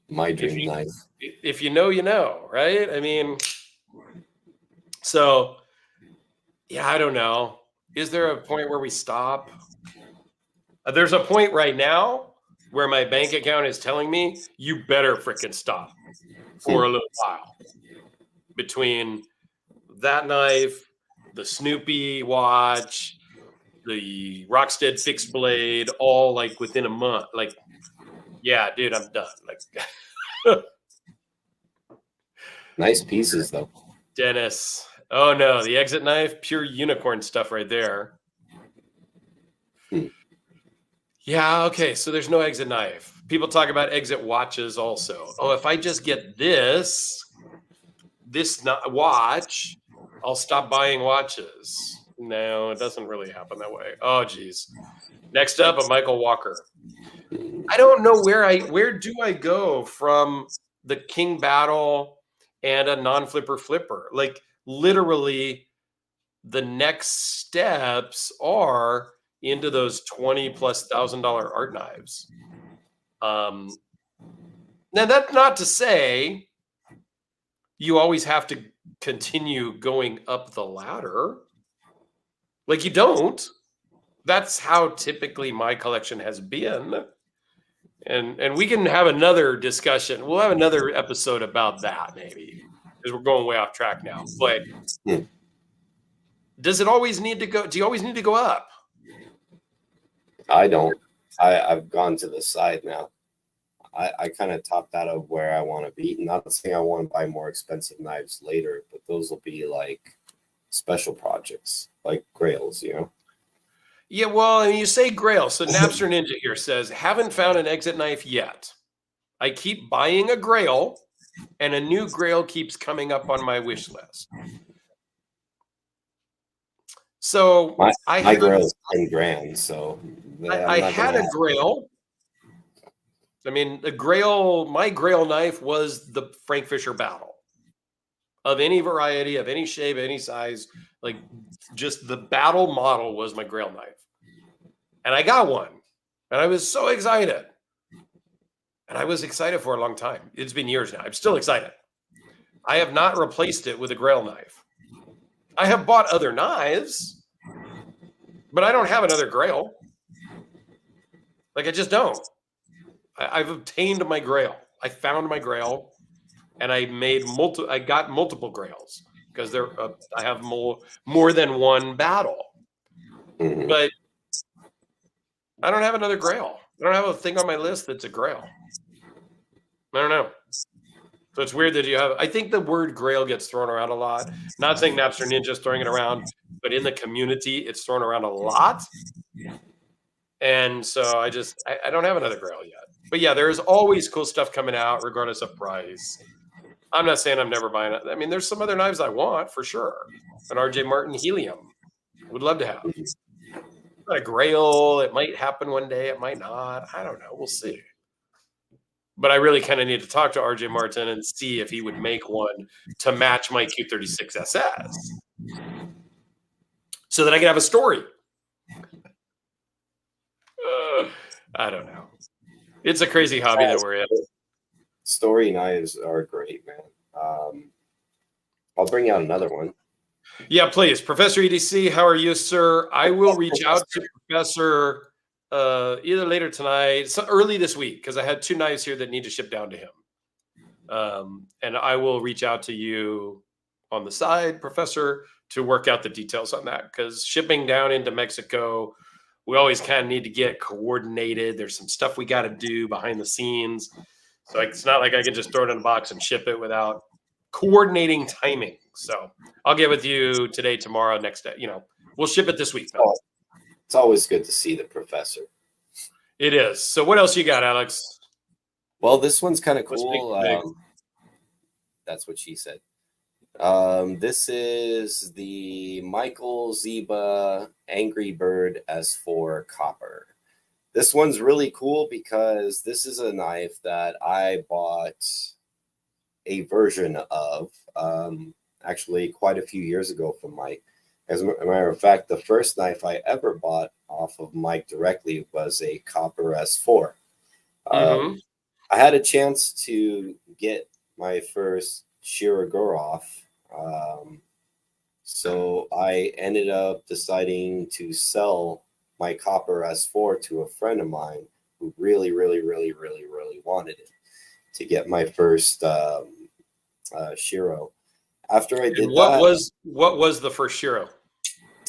My dream knife. If you know, you know, right? I mean, so yeah, I don't know. Is there a point where we stop? There's a point right now where my bank account is telling me you better freaking stop for a little while. Between that knife, the Snoopy watch, the Rockstead fixed blade, all like within a month. Like, yeah, dude, I'm done. Like, nice pieces though. Dennis. Oh no, the exit knife, pure unicorn stuff right there. Yeah, okay, so there's no exit knife. People talk about exit watches also. Oh, if I just get this watch, I'll stop buying watches. No, it doesn't really happen that way. Oh, geez. Next up, a Michael Walker. I don't know where do I go from the King Battle and a non-flipper flipper? Like literally the next steps are into those $20,000+ art knives. Now that's not to say you always have to continue going up the ladder. Like you don't. That's how typically my collection has been. And we can have another discussion. We'll have another episode about that maybe, because we're going way off track now. But does it always need to go? Do you always need to go up? I don't. I've gone to the side now. I kind of topped out of where I want to be. Not saying I want to buy more expensive knives later, but those will be like special projects, like grails, you know? Yeah, well, and you say grail. So Napster Ninja here says, haven't found an exit knife yet. I keep buying a grail, and a new grail keeps coming up on my wish list. So my grail is 10 grand. So I had a grail. I mean, my grail knife was the Frank Fisher Battle of any variety, of any shape, any size. Like just the battle model was my grail knife. And I got one, and I was so excited. And I was excited for a long time. It's been years now. I'm still excited. I have not replaced it with a grail knife. I have bought other knives, but I don't have another grail. Like I just don't. I've obtained my grail. I found my grail, and I got multiple grails because I have more than one battle. But I don't have another grail. I don't have a thing on my list that's a grail. I don't know. So it's weird that you have. I think the word grail gets thrown around a lot. Not saying Napster Ninja's throwing it around, but in the community, it's thrown around a lot. And so I don't have another grail yet. But yeah, there's always cool stuff coming out, regardless of price. I'm not saying I'm never buying it. I mean, there's some other knives I want for sure. An RJ Martin Helium, would love to have. Not a grail. It might happen one day. It might not. I don't know. We'll see. But I really kind of need to talk to RJ Martin and see if he would make one to match my Q36 SS, so that I can have a story. I don't know. It's a crazy hobby that we're in. Story knives are great, man. I'll bring out another one. Yeah, please. Professor EDC, how are you, sir? I will reach out to Professor either later tonight, early this week, because I had 2 knives here that need to ship down to him. And I will reach out to you on the side, Professor, to work out the details on that, because shipping down into Mexico, we always kind of need to get coordinated. There's some stuff we got to do behind the scenes. So it's not like I can just throw it in a box and ship it without coordinating timing. So I'll get with you today, tomorrow, next day, We'll ship it this week. Oh, it's always good to see the professor. It is. So what else you got, Alex? Well, this one's kind of Let's cool. make it big. That's what she said. This is the Michael Ziba Angry Bird S4 Copper. This one's really cool because this is a knife that I bought a version of actually quite a few years ago from Mike. As a matter of fact, the first knife I ever bought off of Mike directly was a Copper S4. Mm-hmm. I had a chance to get my first Shirogorov. So I ended up deciding to sell my Copper S4 to a friend of mine who really wanted it to get my first Shiro. After I did What was the first Shiro?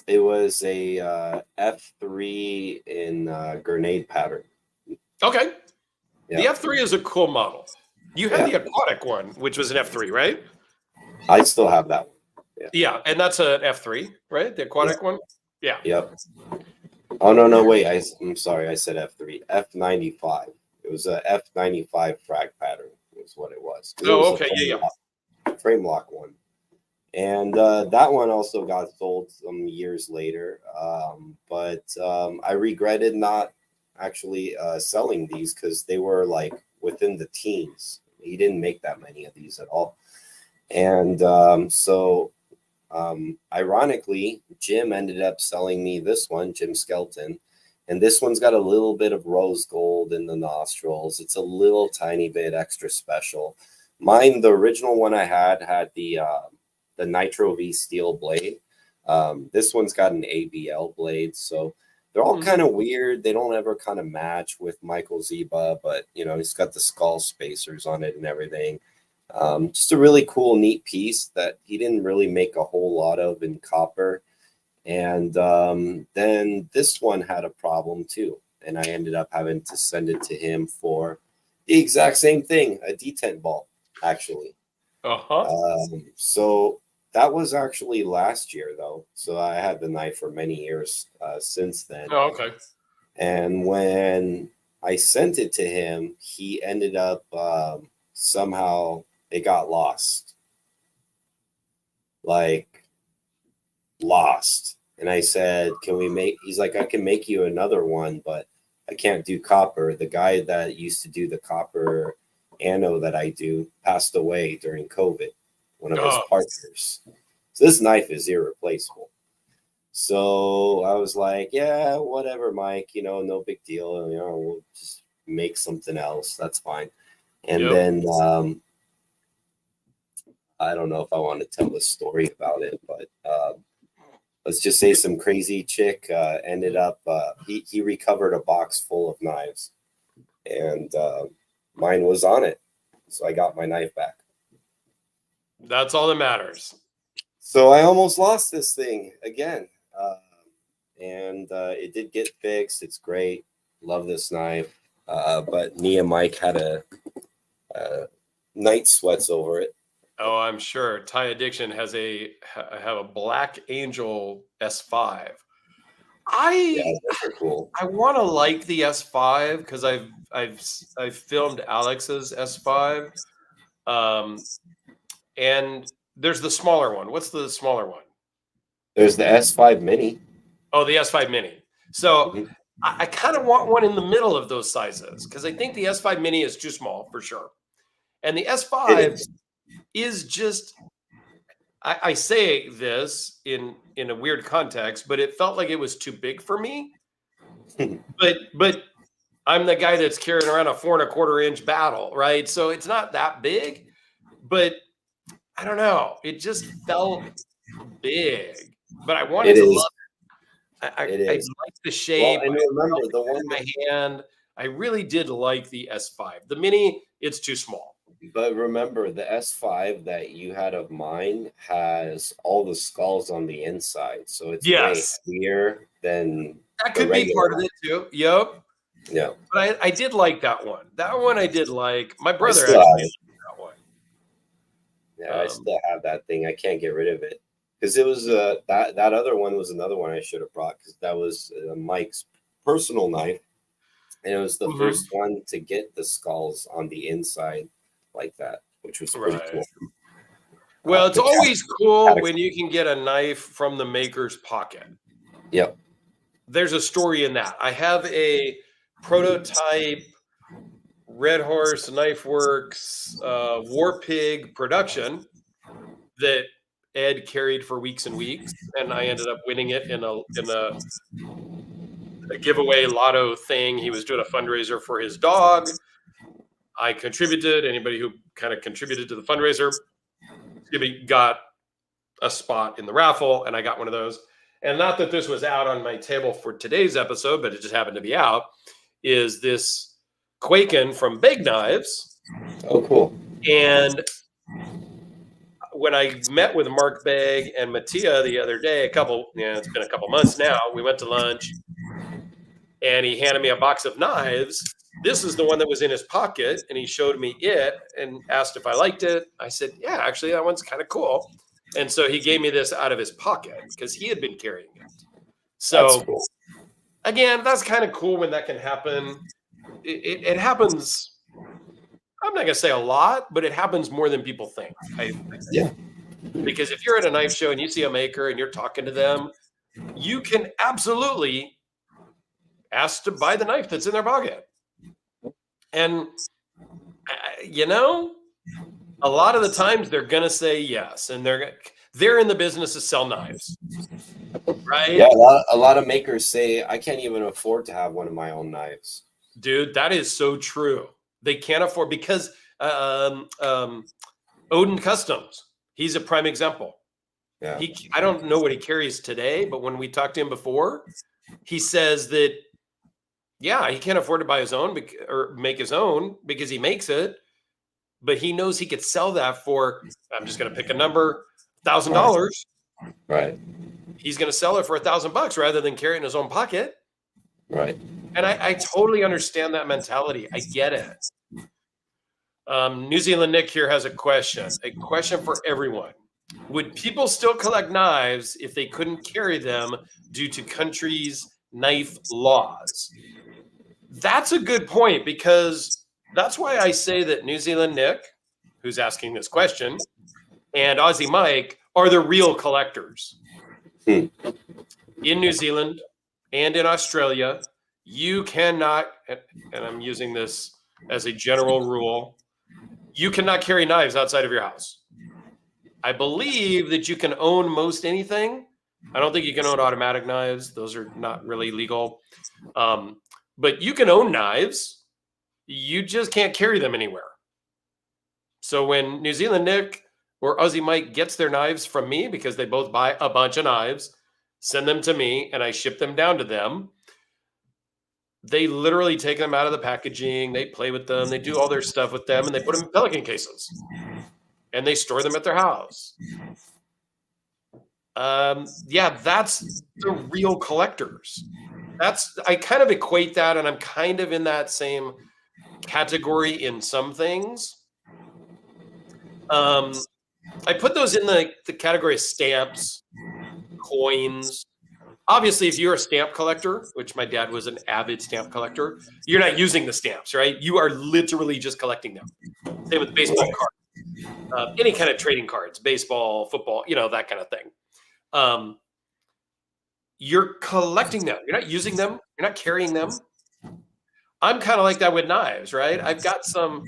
it was a F3 in grenade pattern. Okay. Yeah. The F3 is a cool model. You had the aquatic one, which was an F3, right? I still have that one. Yeah, and that's an F3, right? The aquatic one? Yeah. Yep. Oh, no, wait. I'm sorry. I said F3. F95. It was a F95 frag pattern is what it was. Oh, okay. Yeah. Frame lock one. And that one also got sold some years later. But I regretted not actually selling these because they were like within the teens. He didn't make that many of these at all. And ironically, Jim ended up selling me this one, Jim Skelton. And this one's got a little bit of rose gold in the nostrils. It's a little tiny bit extra special. Mine, the original one I had the Nitro V steel blade. This one's got an ABL blade. So they're all kind of weird. They don't ever kind of match with Michael Ziba, but, you know, he's got the skull spacers on it and everything. Just a really cool, neat piece that he didn't really make a whole lot of in copper. And then this one had a problem too. And I ended up having to send it to him for the exact same thing, a detent ball, actually. So that was actually last year, though. So I had the knife for many years since then. Oh, okay. And when I sent it to him, he ended up somehow it got lost. Like, lost. And I said, he's like, I can make you another one, but I can't do copper. The guy that used to do the copper anno that I do passed away during COVID, one of his partners. So this knife is irreplaceable. So I was like, yeah, whatever, Mike, you know, no big deal. You know, we'll just make something else. That's fine. And then I don't know if I want to tell a story about it, but let's just say some crazy chick ended up, he recovered a box full of knives, and mine was on it. So I got my knife back. That's all that matters. So I almost lost this thing again. And it did get fixed. It's great. Love this knife. But me and Mike had a night sweats over it. Oh, I'm sure. Thai Addiction have a Black Angel S5. Cool. I want to like the S5 because I've filmed Alex's S5. And there's the smaller one. What's the smaller one? There's the S5 Mini. Oh, the S5 Mini. So I kind of want one in the middle of those sizes because I think the S5 Mini is too small for sure. And the S5 is just, I say this in a weird context, but it felt like it was too big for me. but I'm the guy that's carrying around a 4 1/4 inch battle, right? So it's not that big, but I don't know. It just felt big, but I wanted to love it. I like the shape. Well, and remember the one in my hand. I really did like the S5. The Mini, it's too small. But remember, the S5 that you had of mine has all the skulls on the inside, so it's way heavier than that could be part of it too. Yep. Yeah. But I did like that one. That one I did like. My brother actually liked that one. Yeah, I still have that thing. I can't get rid of it. Because it was that other one was another one I should have brought, because that was Mike's personal knife, and it was the first one to get the skulls on the inside like that, which was pretty cool. Well, it's always cool when you can get a knife from the maker's pocket. Yep. There's a story in that. I have a prototype Red Horse Knife Works War Pig production that Ed carried for weeks and weeks, and I ended up winning it in a giveaway lotto thing. He was doing a fundraiser for his dog. I contributed. Anybody who kind of contributed to the fundraiser got a spot in the raffle, and I got one of those. And not that this was out on my table for today's episode, but it just happened to be out, is this Quaken from Big Knives. Oh, cool. And when I met with Mark Begg and Mattia the other day, it's been a couple months now, we went to lunch, and he handed me a box of knives. This is the one that was in his pocket, and he showed me it and asked if I liked it. I said, yeah, actually, that one's kind of cool. And so he gave me this out of his pocket because he had been carrying it. So, cool. Again, that's kind of cool when that can happen. It happens, I'm not going to say a lot, but it happens more than people think. Yeah. Because if you're at a knife show and you see a maker and you're talking to them, you can absolutely ask to buy the knife that's in their pocket. And, a lot of the times they're going to say yes, and they're in the business to sell knives, right? Yeah, a lot of makers say, I can't even afford to have one of my own knives. Dude, that is so true. They can't afford, because Odin Customs, he's a prime example. Yeah. I don't know what he carries today, but when we talked to him before, he says that, yeah, he can't afford to buy his own or make his own because he makes it. But he knows he could sell that for, I'm just going to pick a number, $1,000. Right. He's going to sell it for $1,000 rather than carry it in his own pocket. Right. And I totally understand that mentality. I get it. New Zealand Nick here has a question for everyone. Would people still collect knives if they couldn't carry them due to countries' knife laws? That's a good point, because that's why I say that New Zealand Nick, who's asking this question, and Aussie Mike are the real collectors. In New Zealand and in Australia, you cannot, and I'm using this as a general rule, you cannot carry knives outside of your house. I believe that you can own most anything. I don't think you can own automatic knives. Those are not really legal. But you can own knives. You just can't carry them anywhere. So when New Zealand Nick or Aussie Mike gets their knives from me, because they both buy a bunch of knives, send them to me, and I ship them down to them, they literally take them out of the packaging, they play with them, they do all their stuff with them, and they put them in Pelican cases. And they store them at their house. Yeah, that's the real collectors. I kind of equate that, and I'm kind of in that same category in some things. I put those in the category of stamps, coins. Obviously, if you're a stamp collector, which my dad was an avid stamp collector, you're not using the stamps, right? You are literally just collecting them. Same with baseball cards, any kind of trading cards, baseball, football, that kind of thing. You're collecting them. You're not using them. You're not carrying them. I'm kind of like that with knives, right? I've got some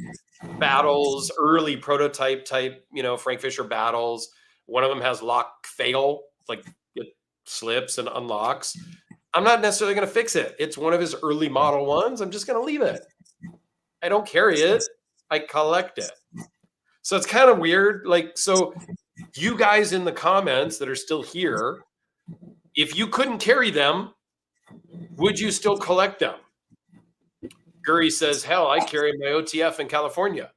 battles, early prototype type, Frank Fisher battles. One of them has lock fail, like it slips and unlocks. I'm not necessarily going to fix it. It's one of his early model ones. I'm just going to leave it. I don't carry it. I collect it. So it's kind of weird. So you guys in the comments that are still here, if you couldn't carry them, would you still collect them? Guri says, hell, I carry my OTF in California.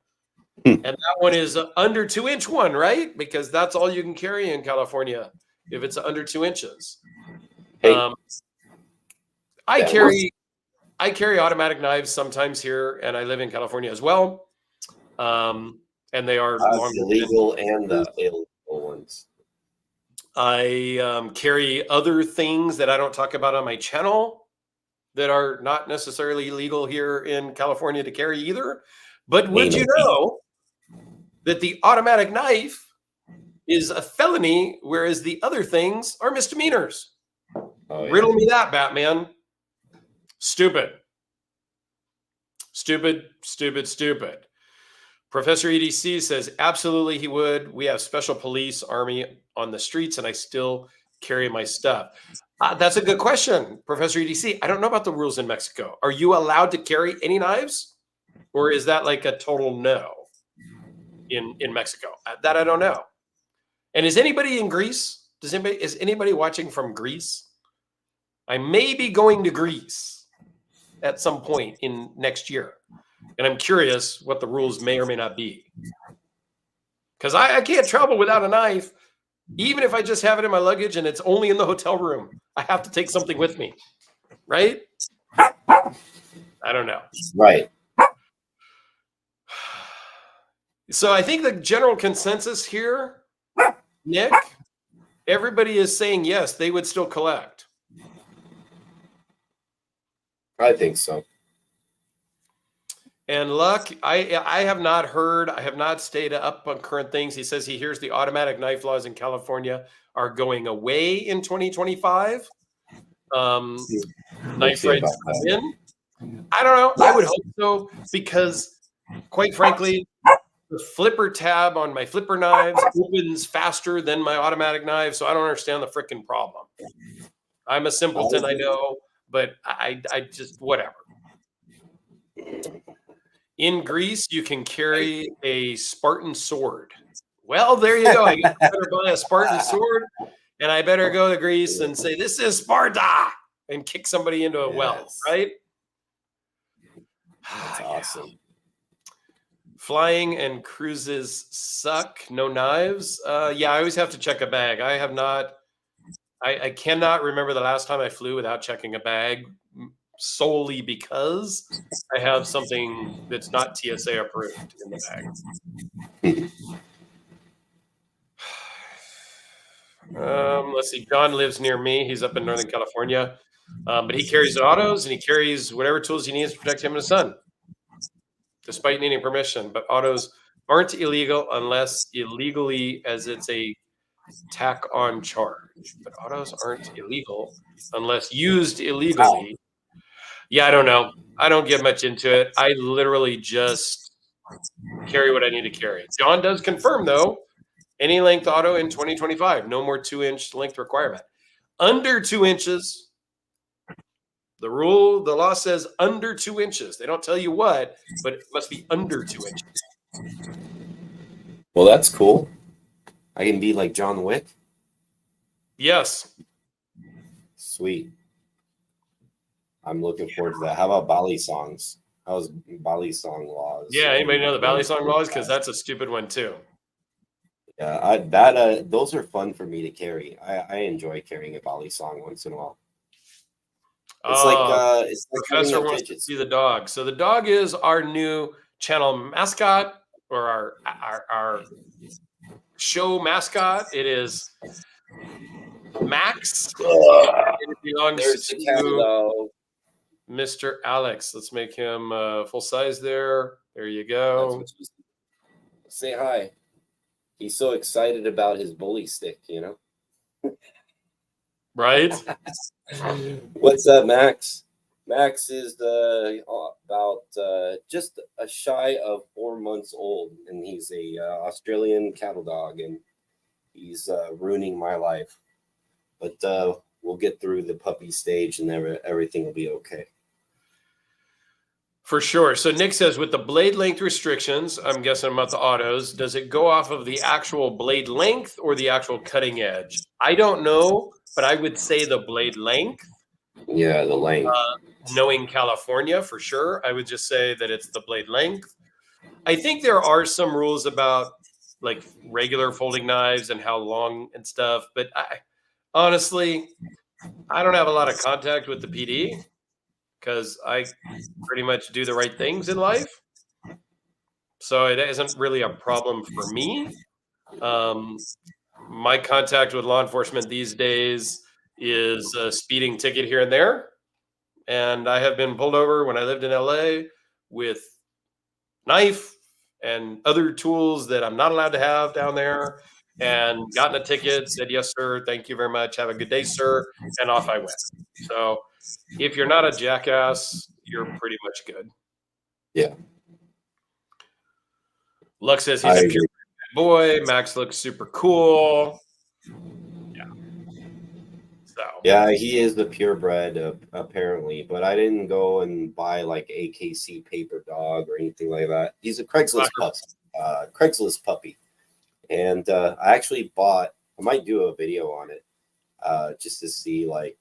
And that one is under 2-inch one, right? Because that's all you can carry in California if it's under 2 inches. Hey. I carry automatic knives sometimes here, and I live in California as well. And they are the legal and the illegal ones. I carry other things that I don't talk about on my channel that are not necessarily legal here in California to carry either. But would you know that the automatic knife is a felony, whereas the other things are misdemeanors? Riddle me that, Batman. Stupid. Stupid, stupid, stupid. Professor EDC says, absolutely he would. We have special police army on the streets, and I still carry my stuff. That's a good question, Professor EDC. I don't know about the rules in Mexico. Are you allowed to carry any knives? Or is that like a total no in Mexico? That I don't know. And is anybody in Greece? Is anybody watching from Greece? I may be going to Greece at some point in next year. And I'm curious what the rules may or may not be. Because I can't travel without a knife, even if I just have it in my luggage and it's only in the hotel room. I have to take something with me, right? I don't know. Right. So I think the general consensus here, Nick, everybody is saying yes, they would still collect. I think so. And Luck, I have not heard, I have not stayed up on current things. He says he hears the automatic knife laws in California are going away in 2025. Knife rights in. I don't know. I would hope so, because quite frankly, the flipper tab on my flipper knives opens faster than my automatic knife. So I don't understand the freaking problem. I'm a simpleton, I know, but I just, whatever. In Greece, you can carry a Spartan sword. Well, there you go. I better buy a Spartan sword, and I better go to Greece and say, this is Sparta, and kick somebody into a well, right? That's awesome. Flying and cruises suck. No knives. Yeah, I always have to check a bag. I have not. I cannot remember the last time I flew without checking a bag, solely because I have something that's not TSA approved in the bag. Let's see. John lives near me. He's up in Northern California, but he carries autos and he carries whatever tools he needs to protect him and his son, despite needing permission. But autos aren't illegal unless illegally, as it's a tack on charge. But autos aren't illegal unless used illegally. Yeah, I don't know. I don't get much into it. I literally just carry what I need to carry. John does confirm, though, any length auto in 2025, no more 2-inch length requirement. Under 2 inches, the law says under 2 inches. They don't tell you what, but it must be under 2 inches. Well, that's cool. I can be like John Wick. Yes. Sweet. I'm looking forward to that. How about Bali songs? How's Bali song laws? Yeah, anybody know the Bali song laws? Because that's a stupid one too. Yeah, those are fun for me to carry. I enjoy carrying a Bali song once in a while. It's like Professor wants to see the dog. So the dog is our new channel mascot, or our show mascot. It is Max. It belongs to Mr. Alex. Let's make him full size there. There you go. Say hi. He's so excited about his bully stick, you know? Right? What's up, Max? Max is about just a shy of 4 months old, and he's a Australian cattle dog, and he's ruining my life. But we'll get through the puppy stage, and everything will be okay. For sure. So Nick says, with the blade length restrictions, I'm guessing about the autos, does it go off of the actual blade length or the actual cutting edge? I don't know, but I would say the blade length. Yeah, the length. Knowing California for sure, I would just say that it's the blade length. I think there are some rules about like regular folding knives and how long and stuff, but honestly, I don't have a lot of contact with the PD because I pretty much do the right things in life. So it isn't really a problem for me. My contact with law enforcement these days is a speeding ticket here and there. And I have been pulled over when I lived in LA with knife and other tools that I'm not allowed to have down there, and gotten a ticket, said, yes, sir. Thank you very much. Have a good day, sir. And off I went. So if you're not a jackass, you're pretty much good. Yeah. Luck says he's a pure boy. Max looks super cool. So Yeah, he is the purebred apparently, but I didn't go and buy like AKC paper dog or anything like that. He's a Craigslist puppy, and I actually bought. I might do a video on it, just to see like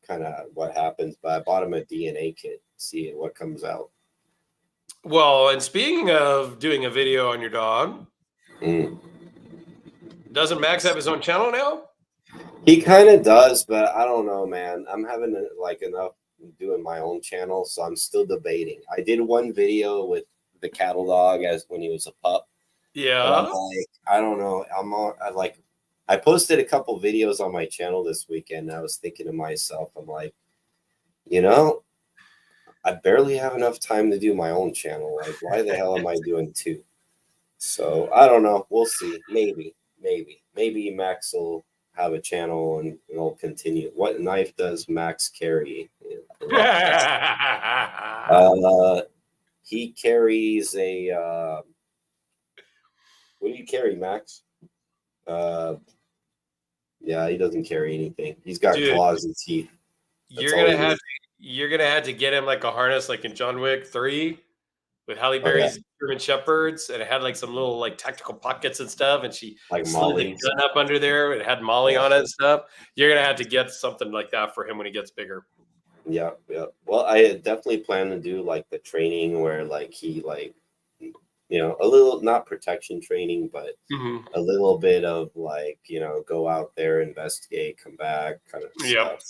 kind of what happens. But I bought him a DNA kit, see what comes out. well, and speaking of doing a video on your dog, doesn't Max have his own channel now? He kind of does, but I don't know, man. I'm having like enough doing my own channel, so I'm still debating. I did one video with the cattle dog as when he was a pup. Yeah. But I'm like, I don't know. I posted a couple videos on my channel this weekend. I was thinking to myself, I'm like, I barely have enough time to do my own channel. Like, why the hell am I doing two? So I don't know. We'll see. Maybe Max will have a channel and it'll continue. What knife does Max carry? He carries a what do you carry, Max? Yeah, he doesn't carry anything. He's got claws and teeth. You're gonna have to get him like a harness like in John Wick 3 with Halle Berry's German Shepherds, and it had like some little like tactical pockets and stuff, and she like slid the gun up under there. It had Molly on it and stuff. You're gonna have to get something like that for him when he gets bigger. Yeah. Well, I definitely plan to do like the training where like he like, a little, not protection training, but a little bit of like, go out there, investigate, come back, kind of stuff.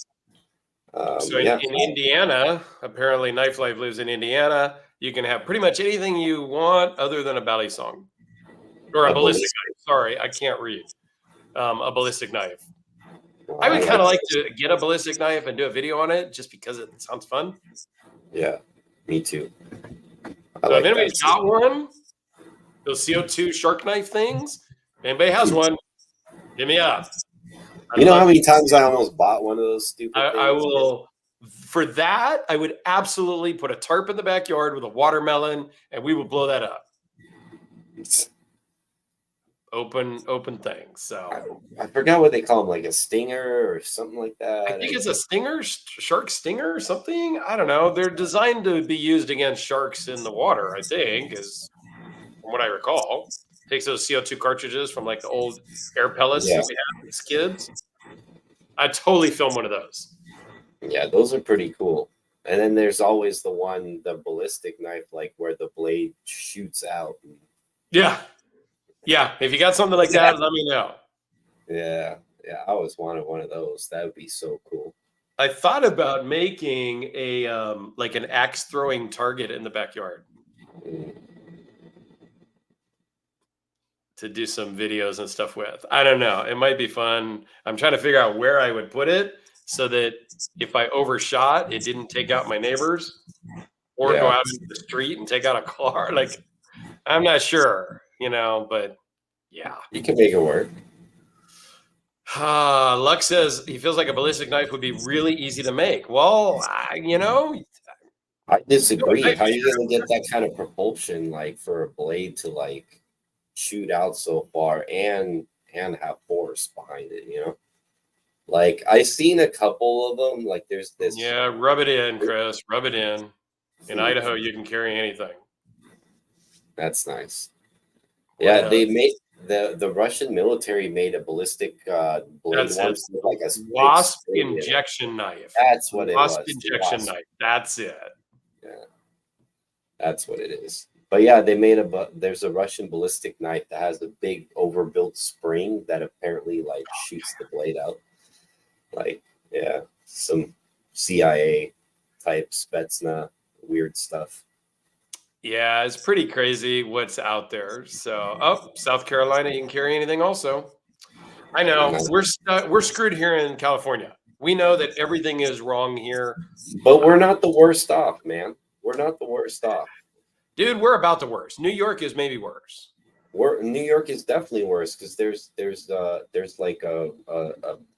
So in Indiana, apparently Knife Life lives in Indiana. You can have pretty much anything you want other than a belly song or a ballistic knife. Sorry, I can't read. A ballistic knife. I would kind of like to get a ballistic knife and do a video on it just because it sounds fun. Yeah, me too. So if anybody's got one, those CO2 shark knife things, if anybody has one, hit me up. You know how many times I almost bought one of those stupid things? I will. For that, I would absolutely put a tarp in the backyard with a watermelon, and we would blow that up. Open thing. So I forgot what they call them, like a stinger or something like that. I think it's a stinger, shark stinger or something. I don't know. They're designed to be used against sharks in the water, I think, is from what I recall. Takes those CO2 cartridges from like the old air pellets that we had as kids. I'd totally film one of those. Yeah, those are pretty cool. And then there's always the ballistic knife, like where the blade shoots out. Yeah. If you got something like that, let me know. Yeah. I always wanted one of those. That would be so cool. I thought about making a like an axe throwing target in the backyard to do some videos and stuff with. I don't know. It might be fun. I'm trying to figure out where I would put it so that if I overshot, it didn't take out my neighbors or go out into the street and take out a car. Like, I'm not sure, but yeah. You can make it work. Luck says he feels like a ballistic knife would be really easy to make. Well, I disagree. How are you going to get that kind of propulsion, like for a blade to like shoot out so far and have force behind it, Like I've seen a couple of them. Like there's this. Yeah, rub it in, Chris. Rub it in. In Idaho, you can carry anything. That's nice. Yeah, they made the Russian military made a ballistic blade once, like a wasp injection knife. That's what it was. Wasp injection knife. That's it. Yeah, that's what it is. But yeah, they made there's a Russian ballistic knife that has a big overbuilt spring that apparently like shoots the blade out. Like, yeah, some CIA type Spetsnaz weird stuff. Yeah, it's pretty crazy what's out there. So, South Carolina, you can carry anything also. I know we're screwed here in California. We know that everything is wrong here, But we're not the worst off, man. We're not the worst off. dude. We're about the worst. New York is maybe worse. New York is definitely worse because there's like a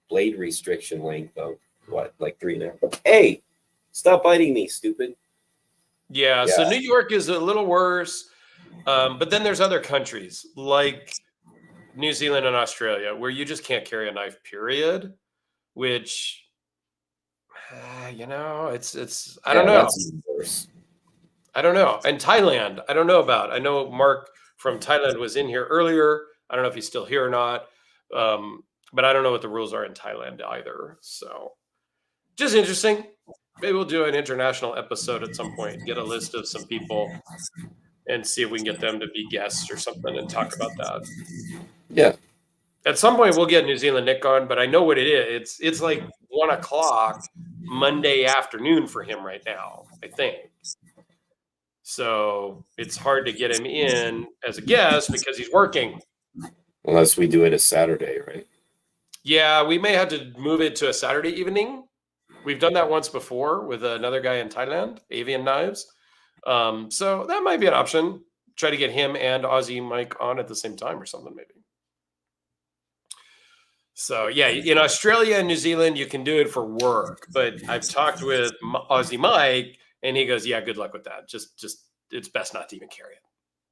blade restriction length of what, like 3.5. Hey, stop biting me, stupid. Yeah, so New York is a little worse, but then there's other countries like New Zealand and Australia where you just can't carry a knife, period. Which, it's I don't know. That's even worse. I don't know. And Thailand, I don't know about. I know Mark from Thailand was in here earlier. I don't know if he's still here or not, but I don't know what the rules are in Thailand either. So, just interesting. Maybe we'll do an international episode at some point. Get a list of some people and see if we can get them to be guests or something and talk about that. Yeah. At some point, we'll get New Zealand Nick on, but I know what it is. It's like 1:00 Monday afternoon for him right now, I think. So it's hard to get him in as a guest because he's working. Unless we do it a Saturday, right? Yeah, we may have to move it to a Saturday evening. We've done that once before with another guy in Thailand, Avian Knives. So that might be an option. Try to get him and Aussie Mike on at the same time or something, maybe. So yeah, in Australia and New Zealand, you can do it for work. But I've talked with Aussie Mike, and he goes, "Yeah, good luck with that. Just it's best not to even carry it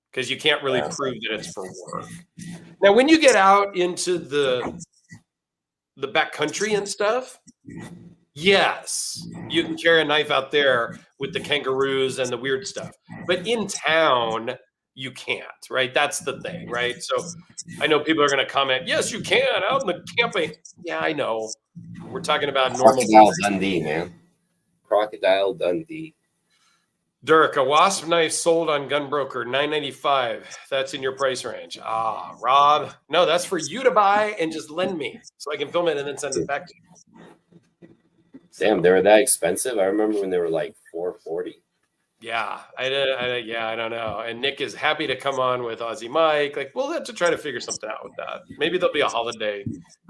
because you can't really prove that it's for work." Now, when you get out into the back country and stuff, yes, you can carry a knife out there with the kangaroos and the weird stuff. But in town, you can't, right? That's the thing, right? So I know people are going to comment, yes, you can out in the camping. Yeah, I know. We're talking about normal. Crocodile Dundee, man. Crocodile Dundee. Dirk, a wasp knife sold on Gunbroker, $9.95. That's in your price range. Ah, Rob. No, that's for you to buy and just lend me so I can film it and then send it back to you. Damn, they were that expensive? I remember when they were like $4.40. Yeah, I don't know. And Nick is happy to come on with Aussie Mike. Like, we'll have to try to figure something out with that. Maybe there'll be a holiday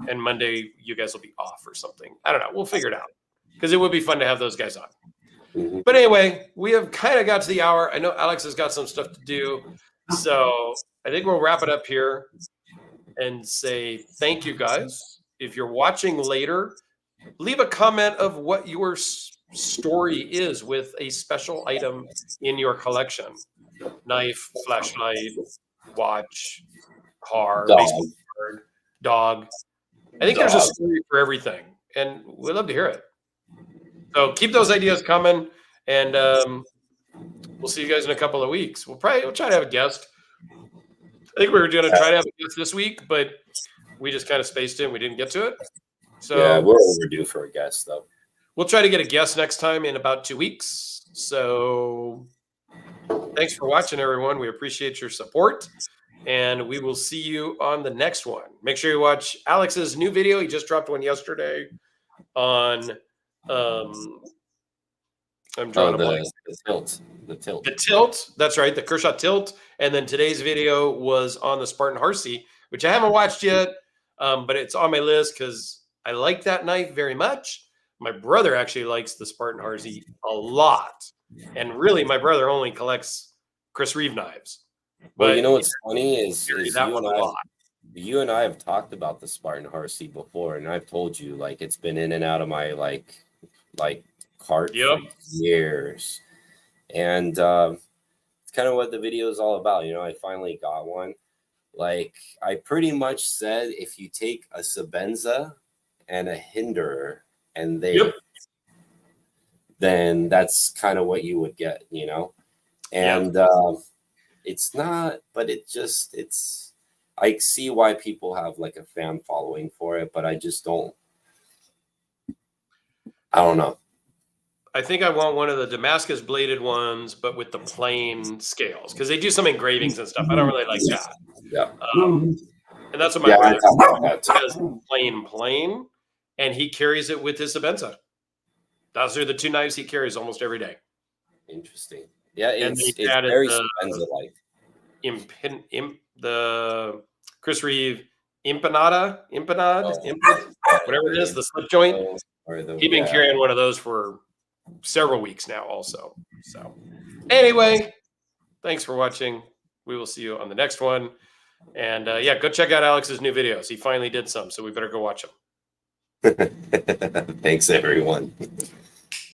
and Monday you guys will be off or something. I don't know. We'll figure it out because it would be fun to have those guys on. Mm-hmm. But anyway, we have kind of got to the hour. I know Alex has got some stuff to do. So I think we'll wrap it up here and say thank you, guys. If you're watching later, leave a comment of what your story is with a special item in your collection. Knife, flashlight, watch, car, baseball card, dog. I think there's a story for everything, and we'd love to hear it. So keep those ideas coming, and we'll see you guys in a couple of weeks. We'll try to have a guest. I think we were going to try to have a guest this week, but we just kind of spaced it and we didn't get to it. So yeah, we're overdue for a guest, though. We'll try to get a guest next time in about 2 weeks. So thanks for watching, everyone. We appreciate your support, and we will see you on the next one. Make sure you watch Alex's new video. He just dropped one yesterday on I'm drawing a blank. The tilt. The tilt. That's right. The Kershaw tilt. And then today's video was on the Spartan Harsey, which I haven't watched yet, but it's on my list because I like that knife very much. My brother actually likes the Spartan Harsey a lot. And really, my brother only collects Chris Reeve knives. But well, you know what's funny is that one a lot. You and I have talked about the Spartan Harsey before, and I've told you, like, it's been in and out of my like cart for years. And it's kind of what the video is all about. You know, I finally got one. Like, I pretty much said, if you take a Sabenza and a Hinderer, and then that's kind of what you would get, you know? And it's not, but it's, I see why people have like a fan following for it, but I just don't, I don't know. I think I want one of the Damascus bladed ones, but with the plain scales, because they do some engravings and stuff. I don't really like that. Yeah. And that's what my brother has, plain, and he carries it with his Sabenza. Those are the two knives he carries almost every day. Interesting. Yeah, it's very Sabenza-like. The Chris Reeve Impanada, whatever it is, the slip joint. He's been carrying one of those for several weeks now also. So anyway, thanks for watching. We will see you on the next one. And yeah, go check out Alex's new videos. He finally did some, so we better go watch them. Thanks, everyone.